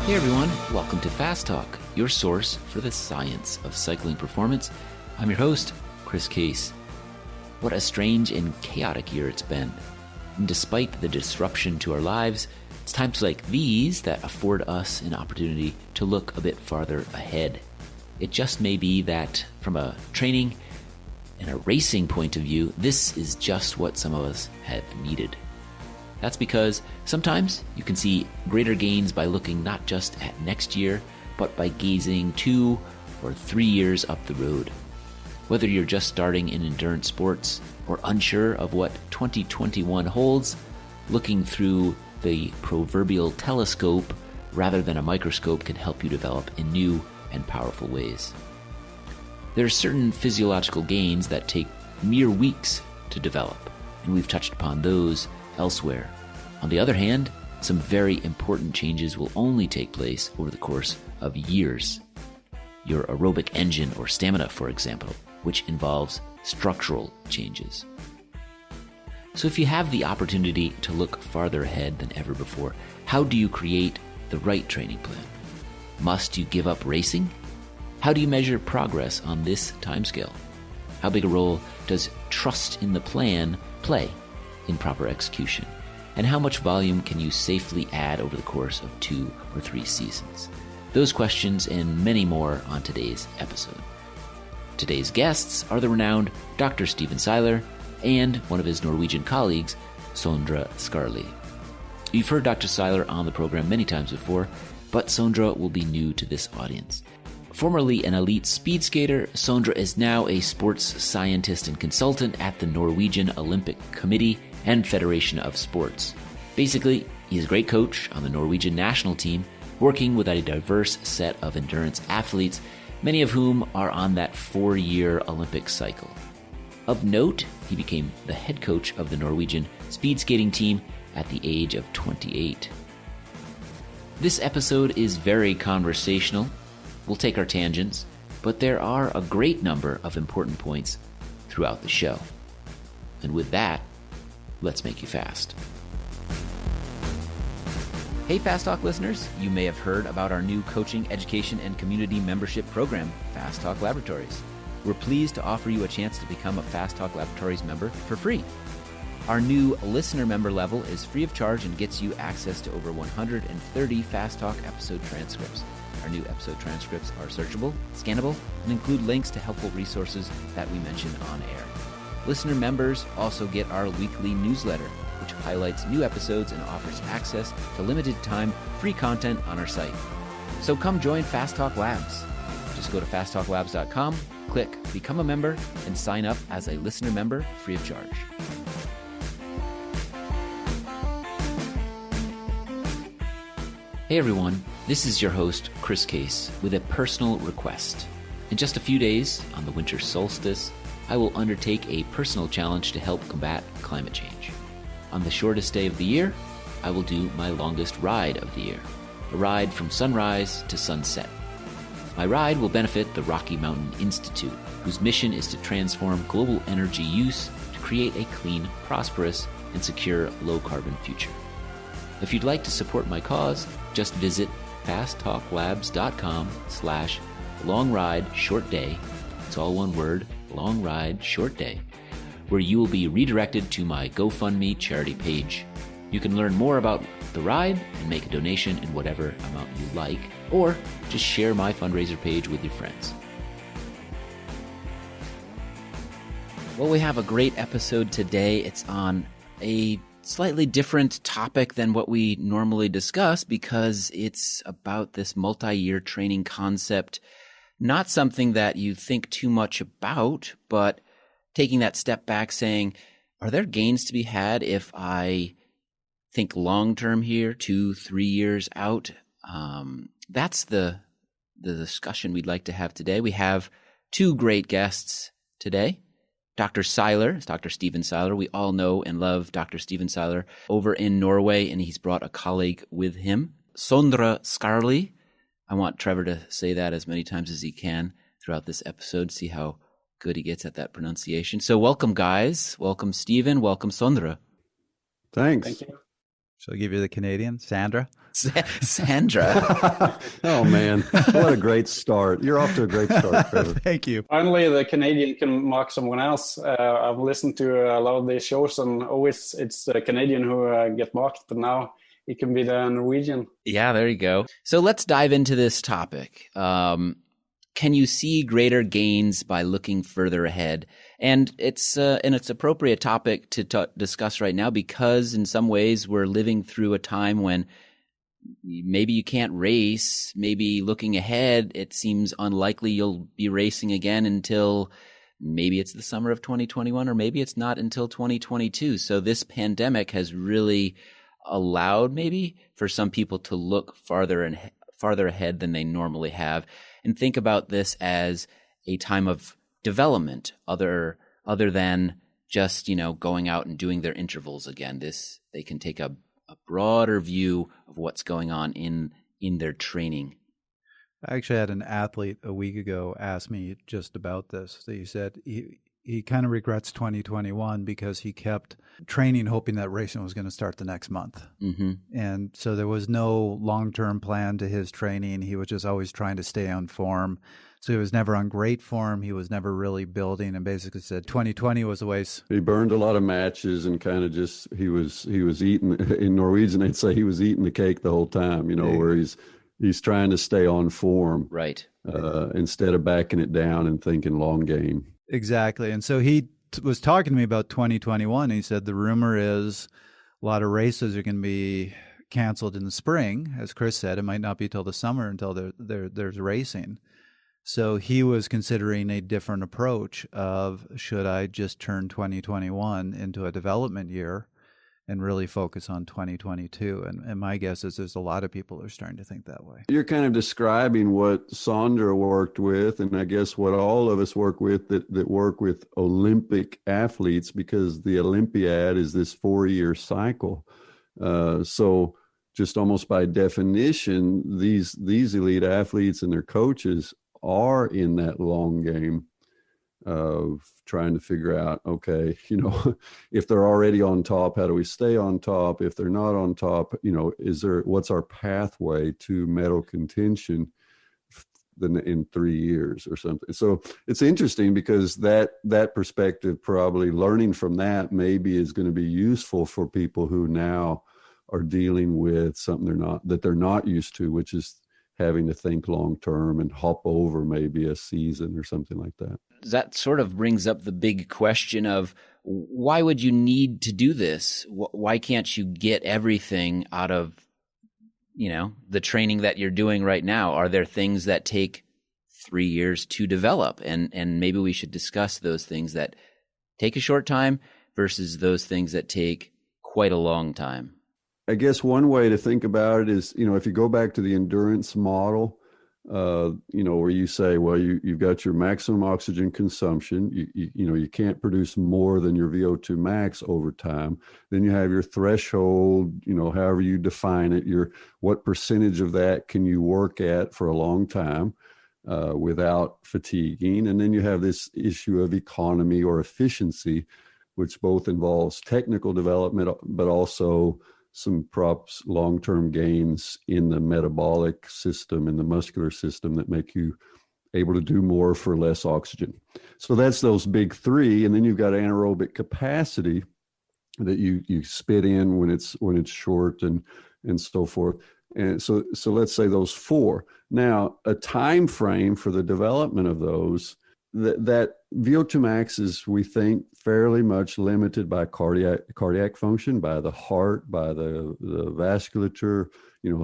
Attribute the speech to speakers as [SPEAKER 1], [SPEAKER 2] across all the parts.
[SPEAKER 1] Hey everyone, welcome to Fast Talk, your source for the science of cycling performance. I'm your host, Chris Case. What a strange and chaotic year it's been. And despite the disruption to our lives, it's times like these that afford us an opportunity to look a bit farther ahead. It just may be that from a training and a racing point of view, this is just what some of us have needed. That's because sometimes you can see greater gains by looking not just at next year, but by gazing 2 or 3 years up the road. Whether you're just starting in endurance sports or unsure of what 2021 holds, looking through the proverbial telescope rather than a microscope can help you develop in new and powerful ways. There are certain physiological gains that take mere weeks to develop, and we've touched upon those elsewhere. On the other hand, some very important changes will only take place over the course of years. Your aerobic engine or stamina, for example, which involves structural changes. So if you have the opportunity to look farther ahead than ever before, how do you create the right training plan? Must you give up racing? How do you measure progress on this timescale? How big a role does trust in the plan play in proper execution? And how much volume can you safely add over the course of 2 or 3 seasons? Those questions and many more on today's episode. Today's guests are the renowned Dr. Stephen Seiler and one of his Norwegian colleagues, Sondre Skarli. You've heard Dr. Seiler on the program many times before, but Sondre will be new to this audience. Formerly an elite speed skater, Sondre is now a sports scientist and consultant at the Norwegian Olympic Committee and Federation of Sports. Basically, he's a great coach on the Norwegian national team, working with a diverse set of endurance athletes, many of whom are on that 4-year Olympic cycle. Of note, he became the head coach of the Norwegian speed skating team at the age of 28. This episode is very conversational. We'll take our tangents, but there are a great number of important points throughout the show. And with that, let's make you fast. Hey Fast Talk listeners, you may have heard about our new coaching, education, and community membership program, Fast Talk Laboratories. We're pleased to offer you a chance to become a Fast Talk Laboratories member for free. Our new listener member level is free of charge and gets you access to over 130 Fast Talk episode transcripts. Our new episode transcripts are searchable, scannable, and include links to helpful resources that we mention on air. Listener members also get our weekly newsletter, which highlights new episodes and offers access to limited-time free content on our site. So come join Fast Talk Labs. Just go to fasttalklabs.com, click Become a Member, and sign up as a listener member free of charge. Hey everyone, this is your host, Chris Case, with a personal request. In just a few days, on the winter solstice, I will undertake a personal challenge to help combat climate change. On the shortest day of the year, I will do my longest ride of the year, a ride from sunrise to sunset. My ride will benefit the Rocky Mountain Institute, whose mission is to transform global energy use to create a clean, prosperous, and secure low-carbon future. If you'd like to support my cause, just visit fasttalklabs.com/longride-short-day. It's all one word, long ride, short day, where you will be redirected to my GoFundMe charity page. You can learn more about the ride and make a donation in whatever amount you like, or just share my fundraiser page with your friends. Well, we have a great episode today. It's on a slightly different topic than what we normally discuss because it's about this multi-year training concept. Not something that you think too much about, but taking that step back saying, are there gains to be had if I think long-term here, 2-3 years out? That's the discussion we'd like to have today. We have 2 great guests today. Dr. Seiler, Dr. Stephen Seiler. We all know and love Dr. Stephen Seiler over in Norway, and he's brought a colleague with him. Sondre Skarli. I want Trevor to say that as many times as he can throughout this episode, see how good he gets at that pronunciation. So welcome, guys. Welcome, Stephen. Welcome, Sondre.
[SPEAKER 2] Thanks.
[SPEAKER 3] Thank you.
[SPEAKER 2] Shall I give you the Canadian? Sandra?
[SPEAKER 1] Sandra.
[SPEAKER 3] Oh, man. What a great start. You're off to a great start, Trevor.
[SPEAKER 2] Thank you.
[SPEAKER 4] Finally, the Canadian can mark someone else. I've listened to a lot of these shows, and always it's the Canadian who get marked, but now it can be the Norwegian.
[SPEAKER 1] Yeah, there you go. So let's dive into this topic. Can you see greater gains by looking further ahead? And it's an appropriate topic to discuss right now because in some ways we're living through a time when maybe you can't race. Maybe looking ahead, it seems unlikely you'll be racing again until maybe it's the summer of 2021, or maybe it's not until 2022. So this pandemic has really allowed maybe for some people to look farther ahead than they normally have and think about this as a time of development other than just, going out and doing their intervals again. They can take a broader view of what's going on in their training.
[SPEAKER 2] I actually had an athlete a week ago ask me just about this. He said he kind of regrets 2021 because he kept training hoping that racing was going to start the next month.
[SPEAKER 1] Mm-hmm.
[SPEAKER 2] And so there was no long-term plan to his training. He was just always trying to stay on form. So he was never on great form. He was never really building, and basically said 2020 was a waste.
[SPEAKER 3] He burned a lot of matches and kind of just, he was eating, in Norwegian, they'd say he was eating the cake the whole time, where he's trying to stay on form.
[SPEAKER 1] Right.
[SPEAKER 3] Instead of backing it down and thinking long game.
[SPEAKER 2] Exactly. And so he was talking to me about 2021. He said the rumor is a lot of races are going to be canceled in the spring. As Chris said, it might not be till the summer until there's racing. So he was considering a different approach of, should I just turn 2021 into a development year and really focus on 2022? And my guess is there's a lot of people who are starting to think that way.
[SPEAKER 3] You're kind of describing what Sondre worked with, and I guess what all of us work with that work with Olympic athletes, because the Olympiad is this 4-year cycle. So just almost by definition, these elite athletes and their coaches are in that long game of trying to figure out, okay, if they're already on top, how do we stay on top? If they're not on top, what's our pathway to medal contention in 3 years or something? So it's interesting because that perspective, probably learning from that maybe is going to be useful for people who now are dealing with something they're not used to, which is having to think long term and hop over maybe a season or something like that.
[SPEAKER 1] That sort of brings up the big question of why would you need to do this? Why can't you get everything out of, the training that you're doing right now? Are there things that take 3 years to develop? And maybe we should discuss those things that take a short time versus those things that take quite a long time.
[SPEAKER 3] I guess one way to think about it is, if you go back to the endurance model, where you say, well, you've got your maximum oxygen consumption, you can't produce more than your VO2 max over time. Then you have your threshold, however you define it, what percentage of that can you work at for a long time without fatiguing. And then you have this issue of economy or efficiency, which both involves technical development, but also some long-term gains in the metabolic system and the muscular system that make you able to do more for less oxygen. So that's those big three. And then you've got anaerobic capacity that you spit in when it's short and so forth. And so let's say those four. Now, a time frame for the development of those, that VO2 max is, we think, fairly much limited by cardiac function, by the heart, by the vasculature,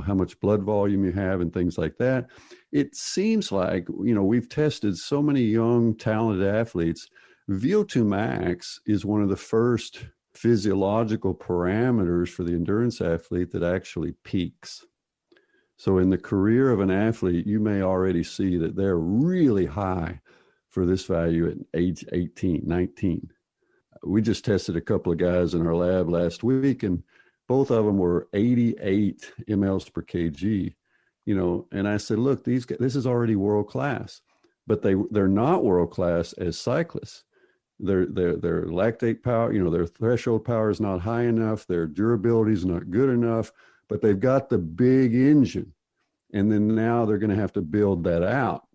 [SPEAKER 3] how much blood volume you have and things like that. It seems like, we've tested so many young, talented athletes. VO2 max is one of the first physiological parameters for the endurance athlete that actually peaks. So in the career of an athlete, you may already see that they're really high for this value at age 18, 19. We just tested a couple of guys in our lab last week, and both of them were 88 mLs per kg, and I said, look, this is already world class, but they're not world class as cyclists. Their lactate power, their threshold power is not high enough. Their durability is not good enough, but they've got the big engine. And then now they're going to have to build that out.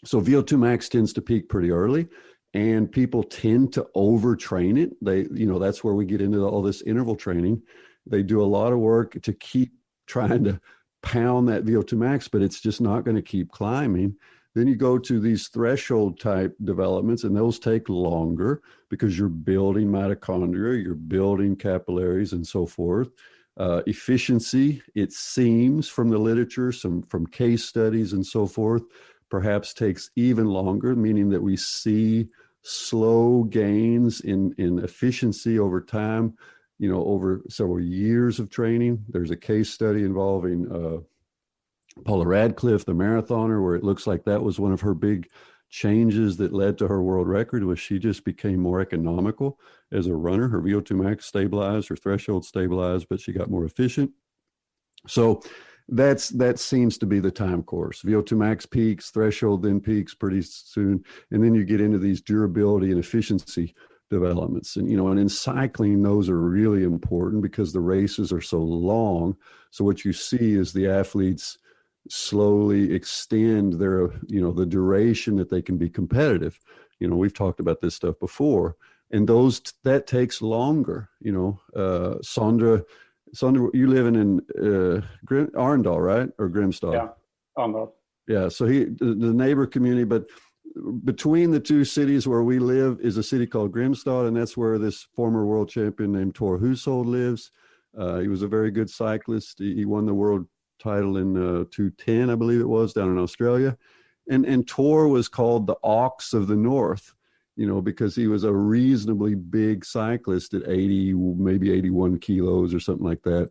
[SPEAKER 3] So VO2 max tends to peak pretty early, and people tend to overtrain it. That's where we get into all this interval training. They do a lot of work to keep trying to pound that VO2 max, but it's just not going to keep climbing. Then you go to these threshold type developments, and those take longer because you're building mitochondria, you're building capillaries and so forth. Efficiency, it seems from the literature, from case studies and so forth, perhaps takes even longer, meaning that we see slow gains in efficiency over time, over several years of training. There's a case study involving Paula Radcliffe, the marathoner, where it looks like that was one of her big changes that led to her world record, was she just became more economical as a runner. Her VO2 max stabilized, her threshold stabilized, but she got more efficient. So that seems to be the time course. VO2 max peaks, threshold then peaks pretty soon, and then you get into these durability and efficiency developments. And and in cycling, those are really important because the races are so long. So what you see is the athletes slowly extend their, the duration that they can be competitive. We've talked about this stuff before, and that takes longer. Sondre, you living in Arendal, right? Or Grimstad?
[SPEAKER 4] Yeah, Arendal.
[SPEAKER 3] Yeah, so the neighbor community, but between the two cities where we live is a city called Grimstad, and that's where this former world champion named Thor Hushovd lives. He was a very good cyclist. He won the world title in 2010, I believe it was, down in Australia. And Thor was called the Ox of the North, because he was a reasonably big cyclist at 80, maybe 81 kilos or something like that.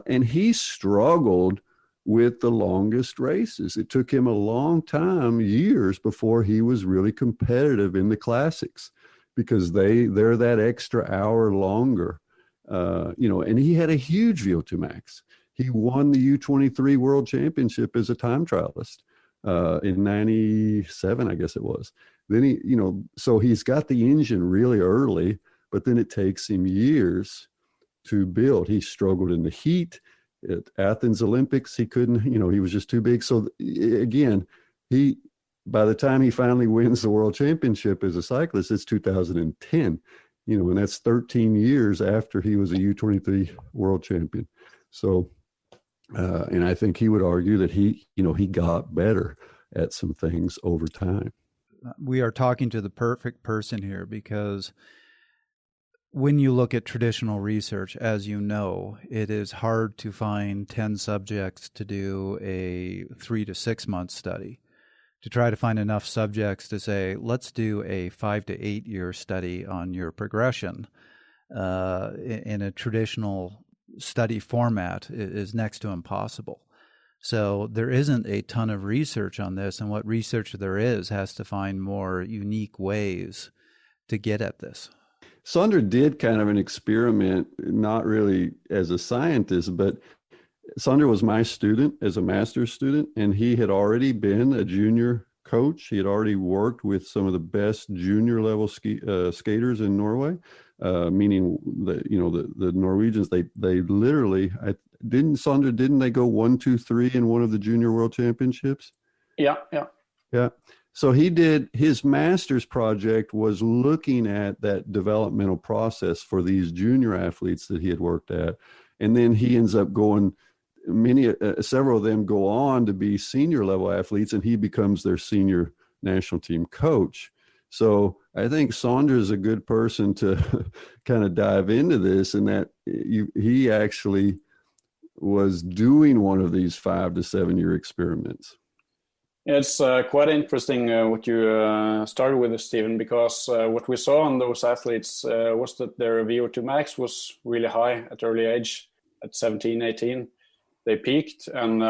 [SPEAKER 3] And he struggled with the longest races. It took him a long time, years, before he was really competitive in the classics, because they're that extra hour longer. And he had a huge VO2 max. He won the U23 World Championship as a time trialist in 97, I guess it was. Then so he's got the engine really early, but then it takes him years to build. He struggled in the heat. At Athens Olympics, he couldn't, he was just too big. So again, by the time he finally wins the World Championship as a cyclist, it's 2010, and that's 13 years after he was a U23 World Champion. So, and I think he would argue that he got better at some things over time.
[SPEAKER 2] We are talking to the perfect person here, because when you look at traditional research, as you know, it is hard to find 10 subjects to do a 3 to 6 month study. To try to find enough subjects to say, let's do a 5 to 8 year study on your progression in a traditional study format is next to impossible. So there isn't a ton of research on this, and what research there is has to find more unique ways to get at this.
[SPEAKER 3] Sondre did kind of an experiment, not really as a scientist, but Sondre was my student as a master's student, and he had already been a junior coach. He had already worked with some of the best junior level skaters in Norway, meaning the Norwegians, they literally, didn't they go 1, 2, 3 in one of the junior world championships?
[SPEAKER 4] Yeah.
[SPEAKER 3] So he did, his master's project was looking at that developmental process for these junior athletes that he had worked at. And then he ends up going, several of them go on to be senior level athletes, and he becomes their senior national team coach. So I think Sondre is a good person to kind of dive into this, and that he actually was doing one of these 5 to 7 year experiments.
[SPEAKER 4] It's quite interesting what you started with, Stephen, because what we saw on those athletes was that their VO2 max was really high at early age, at 17, 18. They peaked, and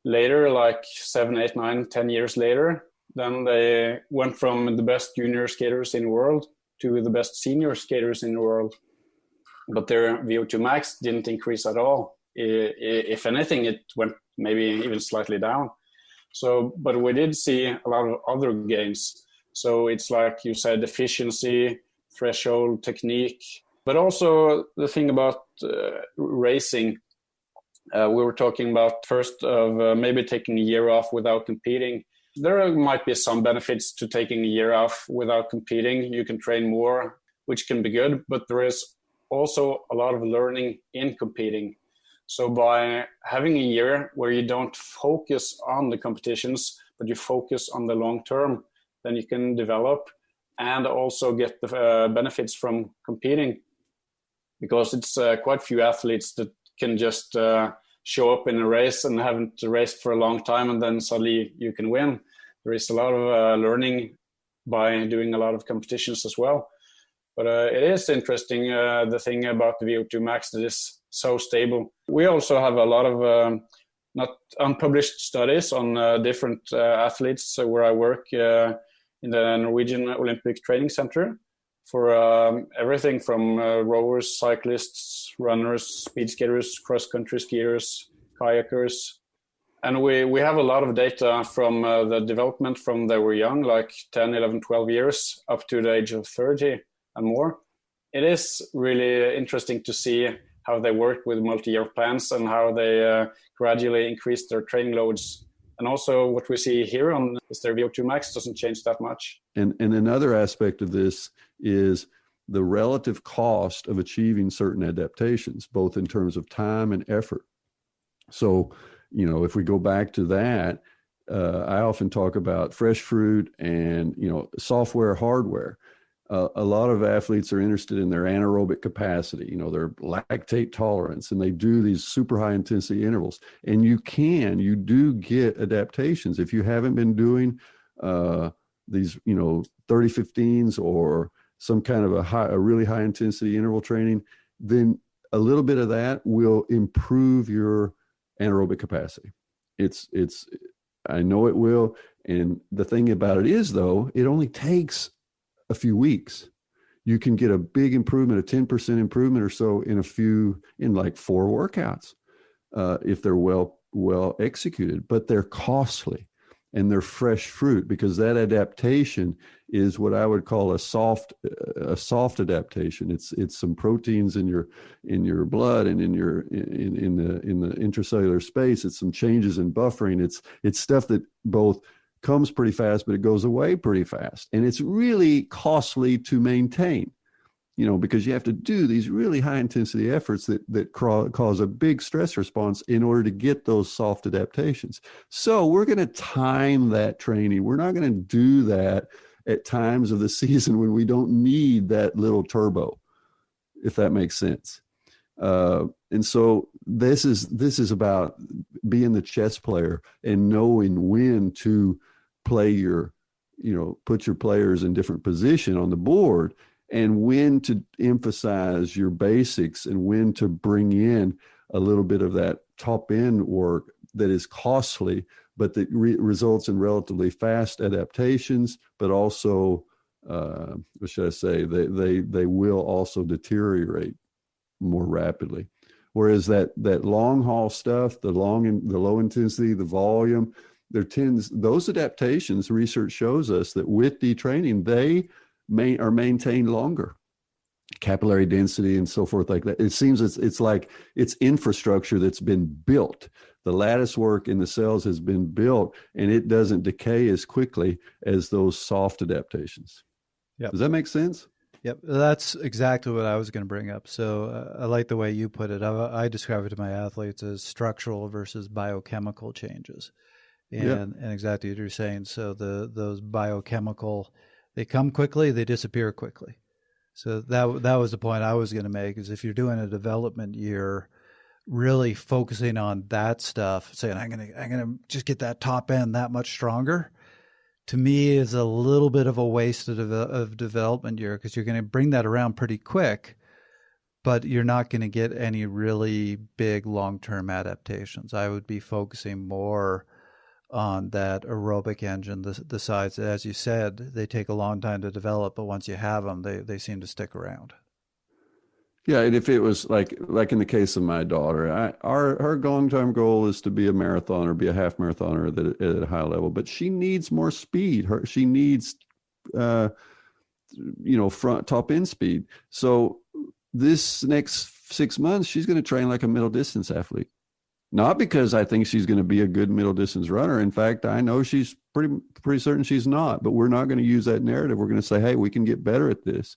[SPEAKER 4] later, like 7, 8, 9, 10 years later, then they went from the best junior skaters in the world to the best senior skaters in the world. But their VO2 max didn't increase at all. If anything, it went maybe even slightly down. So, but we did see a lot of other gains. So it's like you said, efficiency, threshold, technique, but also the thing about racing. We were talking about first of maybe taking a year off without competing. There might be some benefits to taking a year off without competing. You can train more, which can be good, but there is also a lot of learning in competing. So by having a year where you don't focus on the competitions, but you focus on the long term, then you can develop and also get the benefits from competing. Because it's quite few athletes that can just show up in a race and haven't raced for a long time and then suddenly you can win. There is a lot of learning by doing a lot of competitions as well. But it is interesting, the thing about the VO2 max that is so stable. We also have a lot of not unpublished studies on different athletes where I work in the Norwegian Olympic Training Center for everything from rowers, cyclists, runners, speed skaters, cross-country skiers, kayakers. And we have a lot of data from the development from they were young, like 10, 11, 12 years, up to the age of 30 and more. It is really interesting to see how they work with multi-year plans and how they gradually increase their training loads. And also what we see here on is their VO2 max doesn't change that much.
[SPEAKER 3] And another aspect of this is the relative cost of achieving certain adaptations, both in terms of time and effort. So, if we go back to that, I often talk about fresh fruit and, software, hardware. A lot of athletes are interested in their anaerobic capacity, their lactate tolerance, and they do these super high intensity intervals. And you do get adaptations. If you haven't been doing these, 30-15s or some kind of a really high intensity interval training, then a little bit of that will improve your anaerobic capacity. I know it will. And the thing about it is, though, it only takes a few weeks. You can get a big improvement, a 10% improvement or so in like 4 workouts, if they're well executed, but they're costly and they're fresh fruit because that adaptation is what I would call a soft adaptation. It's some proteins in your blood and in the intracellular space. It's some changes in buffering. It's stuff that both comes pretty fast, but it goes away pretty fast. And it's really costly to maintain, because you have to do these really high intensity efforts that cause a big stress response in order to get those soft adaptations. So we're going to time that training. We're not going to do that at times of the season when we don't need that little turbo, if that makes sense. And so this is about being the chess player and knowing when to play put your players in different position on the board and when to emphasize your basics and when to bring in a little bit of that top end work that is costly, but that results in relatively fast adaptations, but also, what should I say, they will also deteriorate more rapidly. Whereas that long haul stuff, the low intensity, the volume, those adaptations, research shows us that with detraining, they are maintained longer. Capillary density and so forth like that. It seems it's like it's infrastructure that's been built. The lattice work in the cells has been built and it doesn't decay as quickly as those soft adaptations. Yep. Does that make sense?
[SPEAKER 2] Yep, that's exactly what I was going to bring up. So I like the way you put it. I describe it to my athletes as structural versus biochemical changes. And exactly what you're saying. So those biochemical, they come quickly, they disappear quickly. So that was the point I was going to make, is if you're doing a development year, really focusing on that stuff, saying I'm going to just get that top end that much stronger, to me is a little bit of a waste of development year, because you're going to bring that around pretty quick, but you're not going to get any really big long-term adaptations. I would be focusing more on that aerobic engine, the sides, as you said, they take a long time to develop, but once you have them, they seem to stick around.
[SPEAKER 3] Yeah, and if it was like in the case of my daughter, her long-term goal is to be a marathoner, be a half marathoner at a high level, but she needs more speed. She needs front top end speed. So this next 6 months, she's going to train like a middle distance athlete. Not because I think she's going to be a good middle distance runner. In fact, I know she's pretty certain she's not, but we're not going to use that narrative. We're going to say, hey, we can get better at this,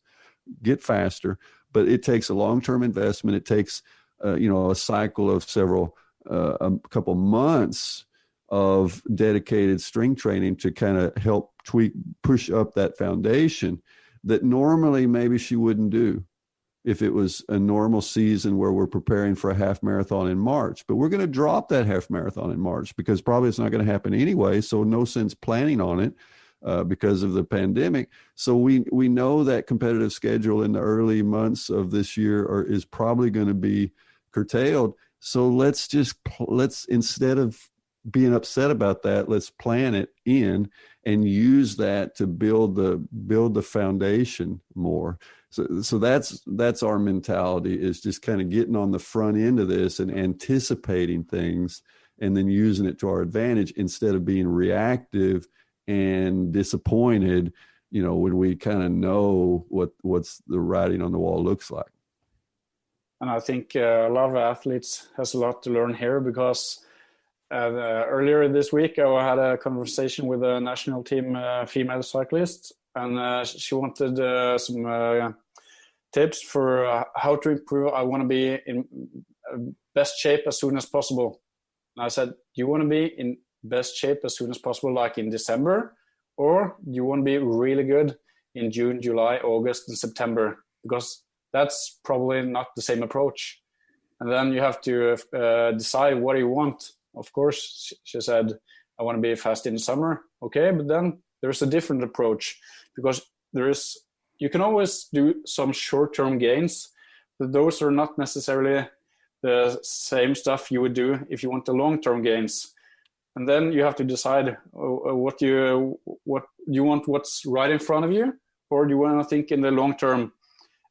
[SPEAKER 3] get faster, but it takes a long-term investment. It takes, a cycle of a couple months of dedicated strength training to kind of help push up that foundation that normally maybe she wouldn't do if it was a normal season where we're preparing for a half marathon in March. But we're going to drop that half marathon in March because probably it's not going to happen anyway. So no sense planning on it because of the pandemic. So we know that competitive schedule in the early months of this year is probably going to be curtailed. So let's instead of being upset about that, let's plan it in and use that to build the foundation more. So that's our mentality, is just kind of getting on the front end of this and anticipating things and then using it to our advantage instead of being reactive and disappointed, when we kind of know what's the writing on the wall looks like.
[SPEAKER 4] And I think a lot of athletes has a lot to learn here, because earlier this week I had a conversation with a national team female cyclist, and she wanted some tips for how to improve. I want to be in best shape as soon as possible. And I said, do you want to be in best shape as soon as possible, like in December, or do you want to be really good in June, July, August, and September? Because that's probably not the same approach. And then you have to decide what you want. Of course, she said, I want to be fast in the summer. Okay, but then there's a different approach, because you can always do some short-term gains, but those are not necessarily the same stuff you would do if you want the long-term gains. And then you have to decide what you want, what's right in front of you, or do you want to think in the long term?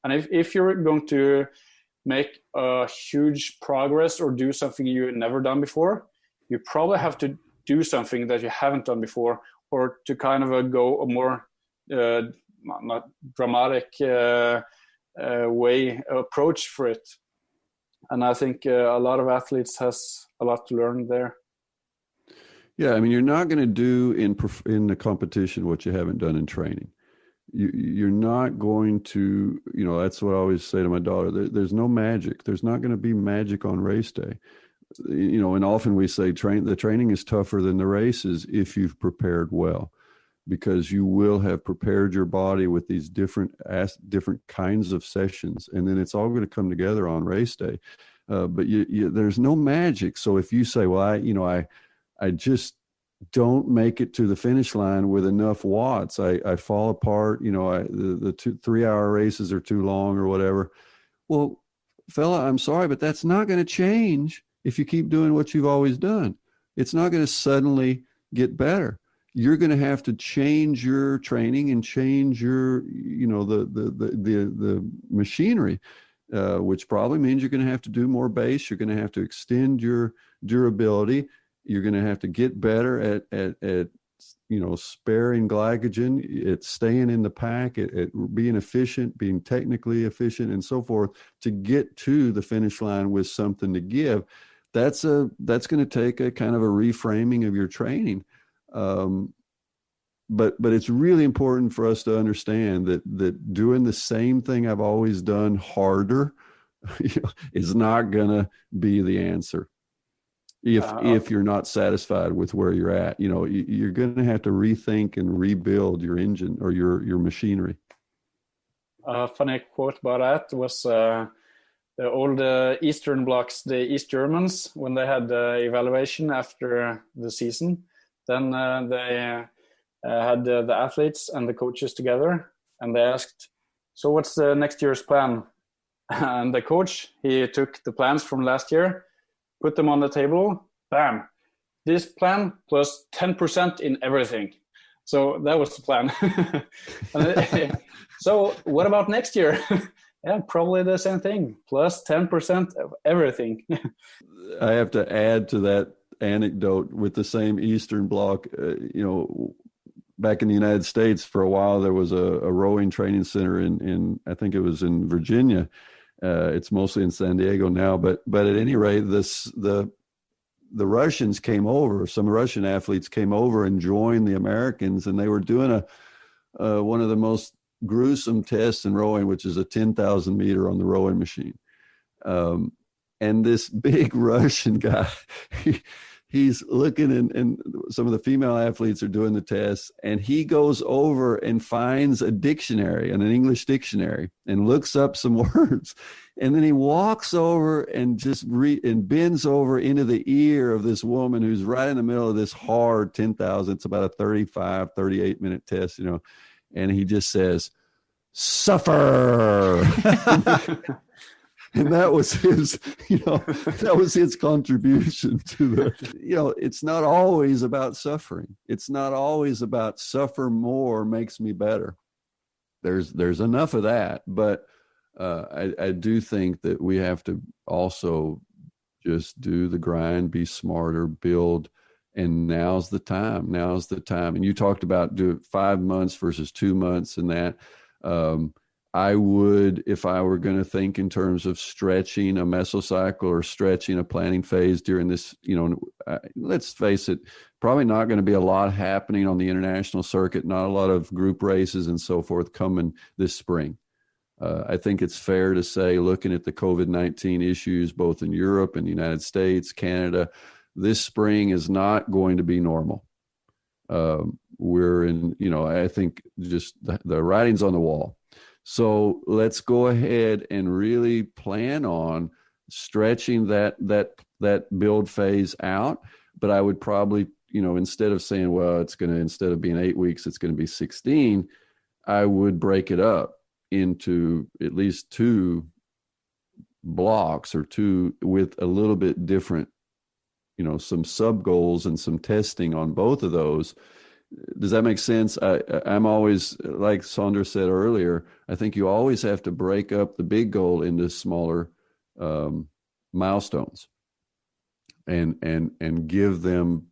[SPEAKER 4] And if you're going to make a huge progress or do something you've never done before, you probably have to do something that you haven't done before, or to kind of go a more not dramatic approach for it. And I think a lot of athletes has a lot to learn there.
[SPEAKER 3] Yeah, I mean, you're not going to do in the competition what you haven't done in training. You're not going to, that's what I always say to my daughter. There's no magic. There's not going to be magic on race day. And often we say the training is tougher than the races if you've prepared well, because you will have prepared your body with these different kinds of sessions, and then it's all going to come together on race day. But there's no magic. So if you say, well, I just don't make it to the finish line with enough watts, I fall apart, the 2-3 hour races are too long or whatever. Well, fella, I'm sorry, but that's not going to change if you keep doing what you've always done. It's not going to suddenly get better. You're going to have to change your training and change your, the machinery, which probably means you're going to have to do more base. You're going to have to extend your durability. You're going to have to get better at sparing glycogen, at staying in the pack, at being efficient, being technically efficient, and so forth, to get to the finish line with something to give. That's going to take a kind of a reframing of your training. But it's really important for us to understand that doing the same thing I've always done harder is not going to be the answer. If you're not satisfied with where you're at, you're going to have to rethink and rebuild your engine or your machinery.
[SPEAKER 4] A funny quote about that was the old Eastern blocks, the East Germans, when they had the evaluation after the season, then they had the athletes and the coaches together, and they asked, so what's the next year's plan? And the coach, he took the plans from last year, put them on the table, bam, this plan plus 10% in everything. So that was the plan. So what about next year? Yeah, probably the same thing, plus 10% of everything.
[SPEAKER 3] I have to add to that anecdote with the same Eastern Bloc, back in the United States for a while, there was a rowing training center in I think it was in Virginia. It's mostly in San Diego now, but at any rate, the Russians came over. Some Russian athletes came over and joined the Americans, and they were doing one of the most gruesome tests in rowing, which is a 10,000 meter on the rowing machine. And this big Russian guy, he's looking, and some of the female athletes are doing the tests, and he goes over and finds a dictionary, an English dictionary, and looks up some words. And then he walks over and just and bends over into the ear of this woman who's right in the middle of this hard 10,000. It's about a 35, 38-minute test, and he just says, "Suffer." And that was his, contribution to the, it's not always about suffering. It's not always about suffer more makes me better. There's enough of that, but I do think that we have to also just do the grind, be smarter, build, and now's the time. And you talked about do it 5 months versus 2 months and that. I would, if I were going to think in terms of stretching a mesocycle or stretching a planning phase during this, let's face it, probably not going to be a lot happening on the international circuit, not a lot of group races and so forth coming this spring. I think it's fair to say, looking at the COVID-19 issues, both in Europe and the United States, Canada, this spring is not going to be normal. We're in, I think just the writing's on the wall. So let's go ahead and really plan on stretching that build phase out. But I would probably, instead of saying, well, instead of being 8 weeks, it's going to be 16, I would break it up into at least 2 blocks or 2 with a little bit different, some sub goals and some testing on both of those. Does that make sense? I'm always, like Sondre said earlier, I think you always have to break up the big goal into smaller milestones and give them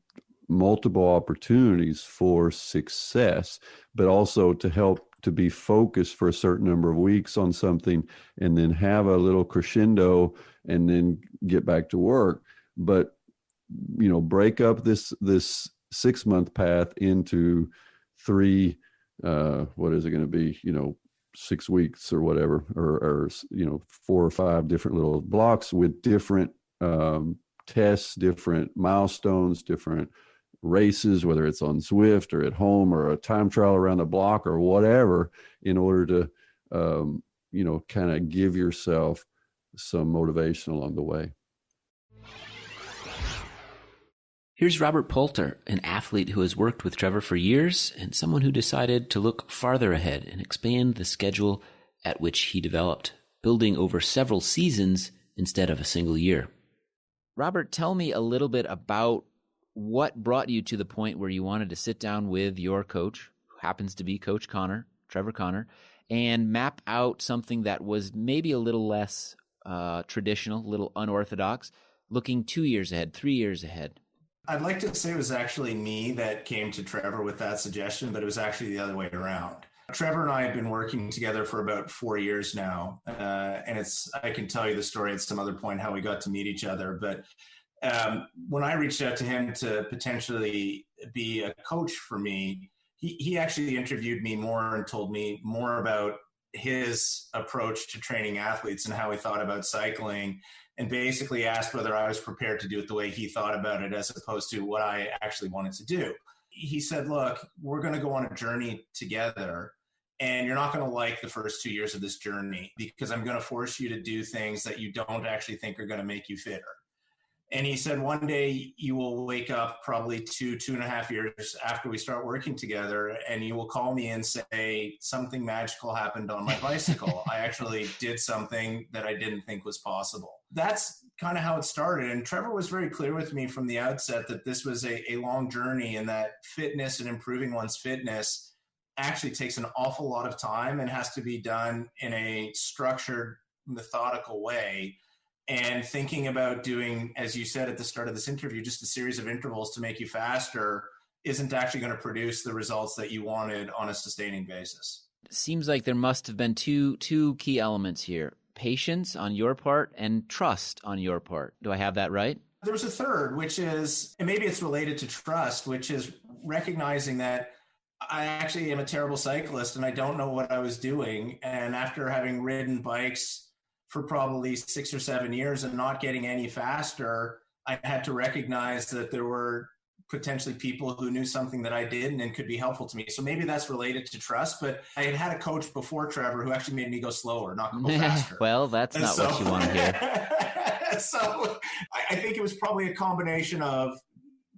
[SPEAKER 3] multiple opportunities for success, but also to help to be focused for a certain number of weeks on something and then have a little crescendo and then get back to work. But, break up this 6-month path into 3, what is it going to be, 6 weeks or whatever, or 4 or 5 different little blocks with different tests, different milestones, different races, whether it's on Zwift or at home or a time trial around the block or whatever, in order to, kind of give yourself some motivation along the way.
[SPEAKER 1] Here's Robert Poulter, an athlete who has worked with Trevor for years and someone who decided to look farther ahead and expand the schedule at which he developed, building over several seasons instead of a single year. Robert, tell me a little bit about what brought you to the point where you wanted to sit down with your coach, who happens to be Coach Connor, Trevor Connor, and map out something that was maybe a little less traditional, a little unorthodox, looking 2 years ahead, 3 years ahead.
[SPEAKER 5] I'd like to say it was actually me that came to Trevor with that suggestion, but it was actually the other way around. Trevor and I have been working together for about 4 years now. And I can tell you the story at some other point, how we got to meet each other. But when I reached out to him to potentially be a coach for me, he actually interviewed me more and told me more about his approach to training athletes and how he thought about cycling, and basically asked whether I was prepared to do it the way he thought about it as opposed to what I actually wanted to do. He said, look, we're going to go on a journey together, and you're not going to like the first 2 years of this journey because I'm going to force you to do things that you don't actually think are going to make you fitter. And he said, one day you will wake up probably 2.5 years after we start working together, and you will call me and say, something magical happened on my bicycle. I actually did something that I didn't think was possible. That's kind of how it started. And Trevor was very clear with me from the outset that this was a long journey, and that fitness and improving one's fitness actually takes an awful lot of time and has to be done in a structured, methodical way. And thinking about doing, as you said at the start of this interview, just a series of intervals to make you faster isn't actually going to produce the results that you wanted on a sustaining basis.
[SPEAKER 1] Seems like there must have been two key elements here: patience on your part and trust on your part. Do I have that right?
[SPEAKER 5] There was a third, which is, and maybe it's related to trust, which is recognizing that I actually am a terrible cyclist and I don't know what I was doing. And after having ridden bikes for probably 6 or 7 years and not getting any faster, I had to recognize that there were potentially people who knew something that I didn't and could be helpful to me. So maybe that's related to trust, but I had a coach before Trevor who actually made me go slower, not go faster.
[SPEAKER 1] Well, that's not what you want to hear.
[SPEAKER 5] So I think it was probably a combination of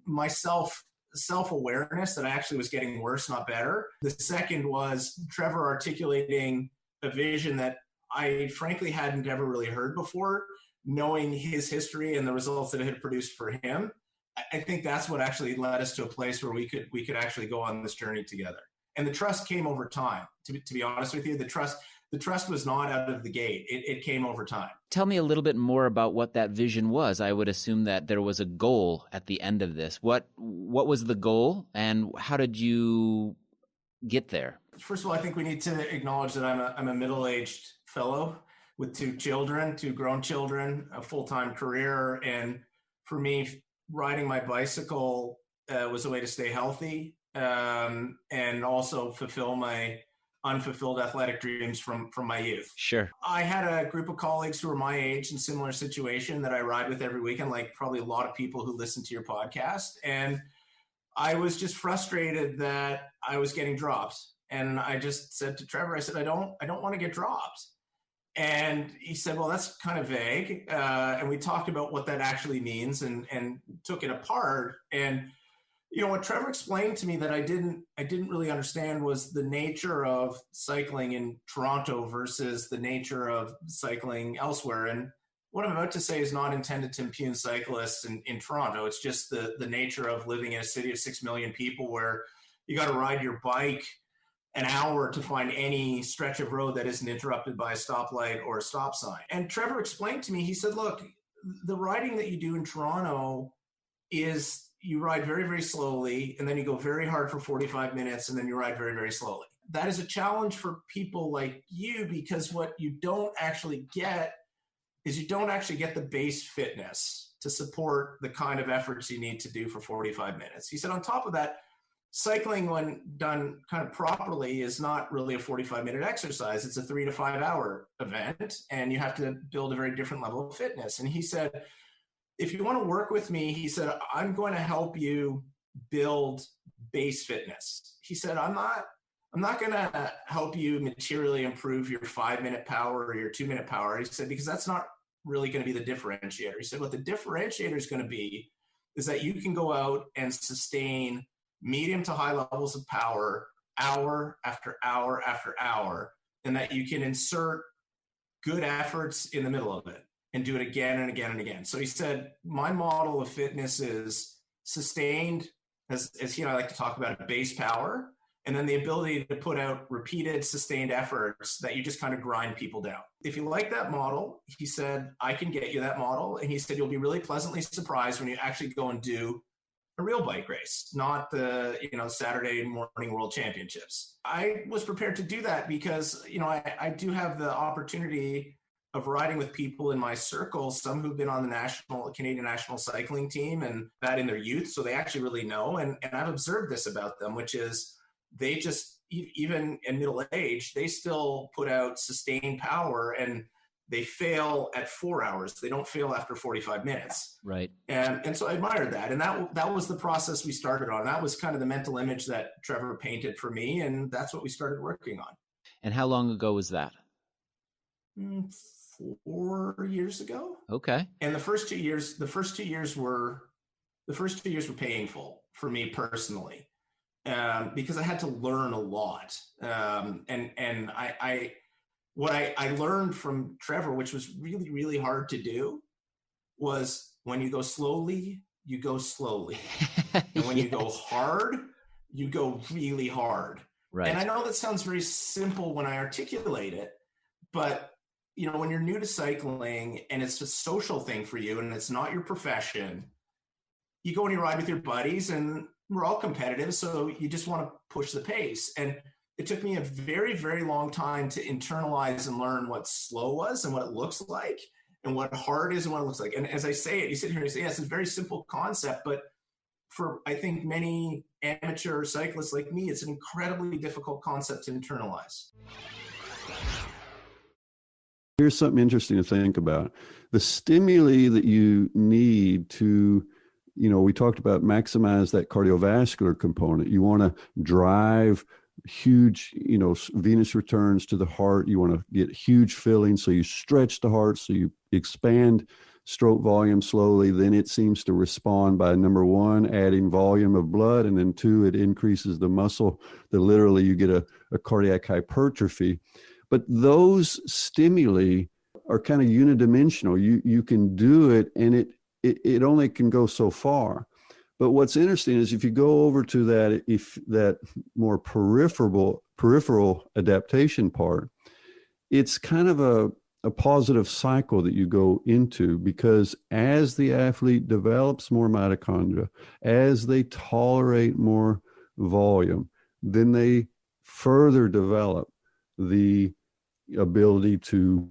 [SPEAKER 5] my self-awareness that I actually was getting worse, not better. The second was Trevor articulating a vision that I frankly hadn't ever really heard before, knowing his history and the results that it had produced for him. I think that's what actually led us to a place where we could actually go on this journey together. And the trust came over time. To be honest with you, the trust was not out of the gate. It came over time.
[SPEAKER 1] Tell me a little bit more about what that vision was. I would assume that there was a goal at the end of this. What was the goal, and how did you get there?
[SPEAKER 5] First of all, I think we need to acknowledge that I'm a middle-aged fellow with two grown children, a full-time career, and for me, riding my bicycle was a way to stay healthy and also fulfill my unfulfilled athletic dreams from my youth.
[SPEAKER 1] Sure.
[SPEAKER 5] I had a group of colleagues who were my age in similar situation that I ride with every weekend, like probably a lot of people who listen to your podcast. And I was just frustrated that I was getting drops. And I just said to Trevor, I said, I don't want to get drops. And he said, well, that's kind of vague. And we talked about what that actually means and took it apart. And, you know, what Trevor explained to me that I didn't really understand was the nature of cycling in Toronto versus the nature of cycling elsewhere. And what I'm about to say is not intended to impugn cyclists in Toronto. It's just the nature of living in a city of 6 million people where you got to ride your bike an hour to find any stretch of road that isn't interrupted by a stoplight or a stop sign. And Trevor explained to me, he said, look, the riding that you do in Toronto is you ride very, very slowly, and then you go very hard for 45 minutes, and then you ride very, very slowly. That is a challenge for people like you, because what you don't actually get is you don't actually get the base fitness to support the kind of efforts you need to do for 45 minutes. He said, on top of that, cycling, when done kind of properly, is not really a 45-minute exercise. It's a 3 to 5 hour event, and you have to build a very different level of fitness. And he said, if you want to work with me, he said, I'm going to help you build base fitness. He said, I'm not going to help you materially improve your 5-minute power or your 2-minute power. He said, because that's not really going to be the differentiator. He said, what the differentiator is going to be is that you can go out and sustain medium to high levels of power, hour after hour after hour, and that you can insert good efforts in the middle of it and do it again and again and again. So he said, my model of fitness is sustained, as he and I like to talk about, base power, and then the ability to put out repeated sustained efforts that you just kind of grind people down. If you like that model, he said, I can get you that model. And he said, you'll be really pleasantly surprised when you actually go and do a real bike race, not the, Saturday morning world championships. I was prepared to do that because, I do have the opportunity of riding with people in my circle, some who've been on the Canadian national cycling team and that in their youth. So they actually really know. And I've observed this about them, which is they just, even in middle age, they still put out sustained power, and they fail at 4 hours. They don't fail after 45 minutes.
[SPEAKER 1] Right.
[SPEAKER 5] And so I admired that. And that was the process we started on. That was kind of the mental image that Trevor painted for me. And that's what we started working on.
[SPEAKER 1] And how long ago was that?
[SPEAKER 5] 4 years ago.
[SPEAKER 1] Okay.
[SPEAKER 5] And the first 2 years were painful for me personally, because I had to learn a lot. What I learned from Trevor, which was really, really hard to do, was when you go slowly, you go slowly. And when you go hard, you go really hard.
[SPEAKER 1] Right.
[SPEAKER 5] And I know that sounds very simple when I articulate it, but when you're new to cycling and it's a social thing for you and it's not your profession, you go and you ride with your buddies, and we're all competitive, so you just want to push the pace. And it took me a very, very long time to internalize and learn what slow was and what it looks like and what hard is and what it looks like. And as I say it, you sit here and you say, yes, it's a very simple concept, but for, I think, many amateur cyclists like me, it's an incredibly difficult concept to internalize.
[SPEAKER 3] Here's something interesting to think about. The stimuli that you need to, we talked about maximize that cardiovascular component. You want to drive huge, venous returns to the heart. You want to get huge filling. So you stretch the heart, so you expand stroke volume slowly. Then it seems to respond by, number one, adding volume of blood. And then two, it increases the muscle that literally you get a cardiac hypertrophy. But those stimuli are kind of unidimensional. You can do it, and it only can go so far. But what's interesting is if you go over to that more peripheral adaptation part, it's kind of a positive cycle that you go into, because as the athlete develops more mitochondria, as they tolerate more volume, then they further develop the ability to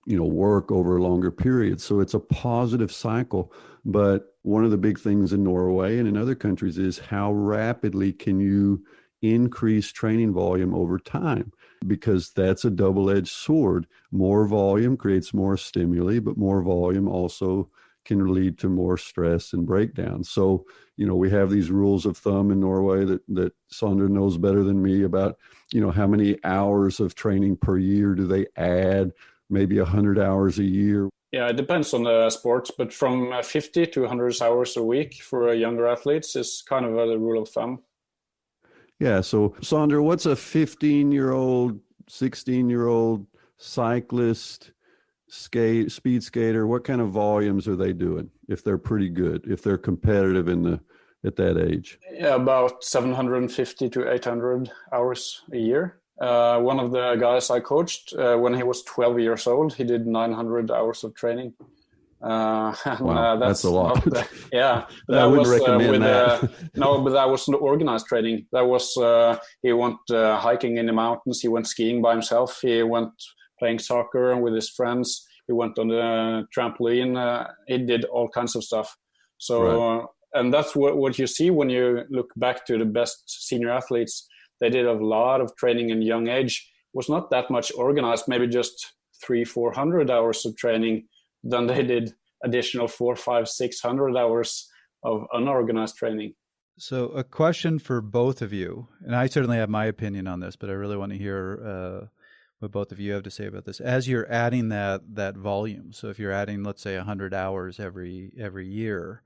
[SPEAKER 3] work over a longer period. So it's a positive cycle. But one of the big things in Norway and in other countries is how rapidly can you increase training volume over time, because that's a double-edged sword. More volume creates more stimuli, but more volume also can lead to more stress and breakdown. So, we have these rules of thumb in Norway that Sondre knows better than me about, how many hours of training per year do they add, maybe 100 hours a year.
[SPEAKER 4] Yeah, it depends on the sports, but from 50 to 100 hours a week for younger athletes is kind of the rule of thumb.
[SPEAKER 3] Yeah, so Sondre, what's a 15-year-old, 16-year-old cyclist, speed skater? What kind of volumes are they doing if they're pretty good, if they're competitive at that age?
[SPEAKER 4] Yeah, about 750 to 800 hours a year. One of the guys I coached, when he was 12 years old, he did 900 hours of training.
[SPEAKER 3] Wow, that's a lot.
[SPEAKER 4] Yeah, but
[SPEAKER 3] I wouldn't recommend that.
[SPEAKER 4] No, but that wasn't organized training. That was he went hiking in the mountains. He went skiing by himself. He went playing soccer with his friends. He went on the trampoline. He did all kinds of stuff. So, right. And that's what you see when you look back to the best senior athletes. They did a lot of training in young age. It was not that much organized, maybe just 300-400 hours of training. Then they did additional 400-500-600 hours of unorganized training.
[SPEAKER 2] So a question for both of you, and I certainly have my opinion on this, but I really want to hear what both of you have to say about this. As you're adding that volume, so if you're adding, let's say, 100 hours every year,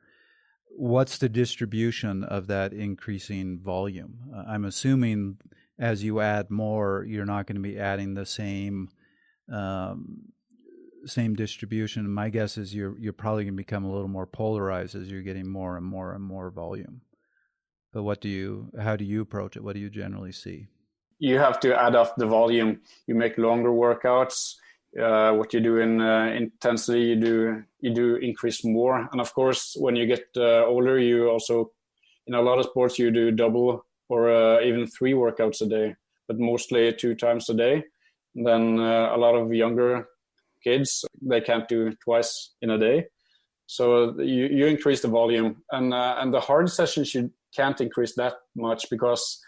[SPEAKER 2] what's the distribution of that increasing volume? I'm assuming as you add more, you're not going to be adding the same distribution. My guess is you're probably going to become a little more polarized as you're getting more and more and more volume. But how do you approach it? What do you generally see? You
[SPEAKER 4] have to add up the volume. You make longer workouts. What you do in intensity, you do increase more. And of course, when you get older, you also, in a lot of sports, you do double or even 3 workouts a day, but mostly 2 times a day. And then a lot of younger kids, they can't do twice in a day. So you increase the volume, and the hard sessions you can't increase that much because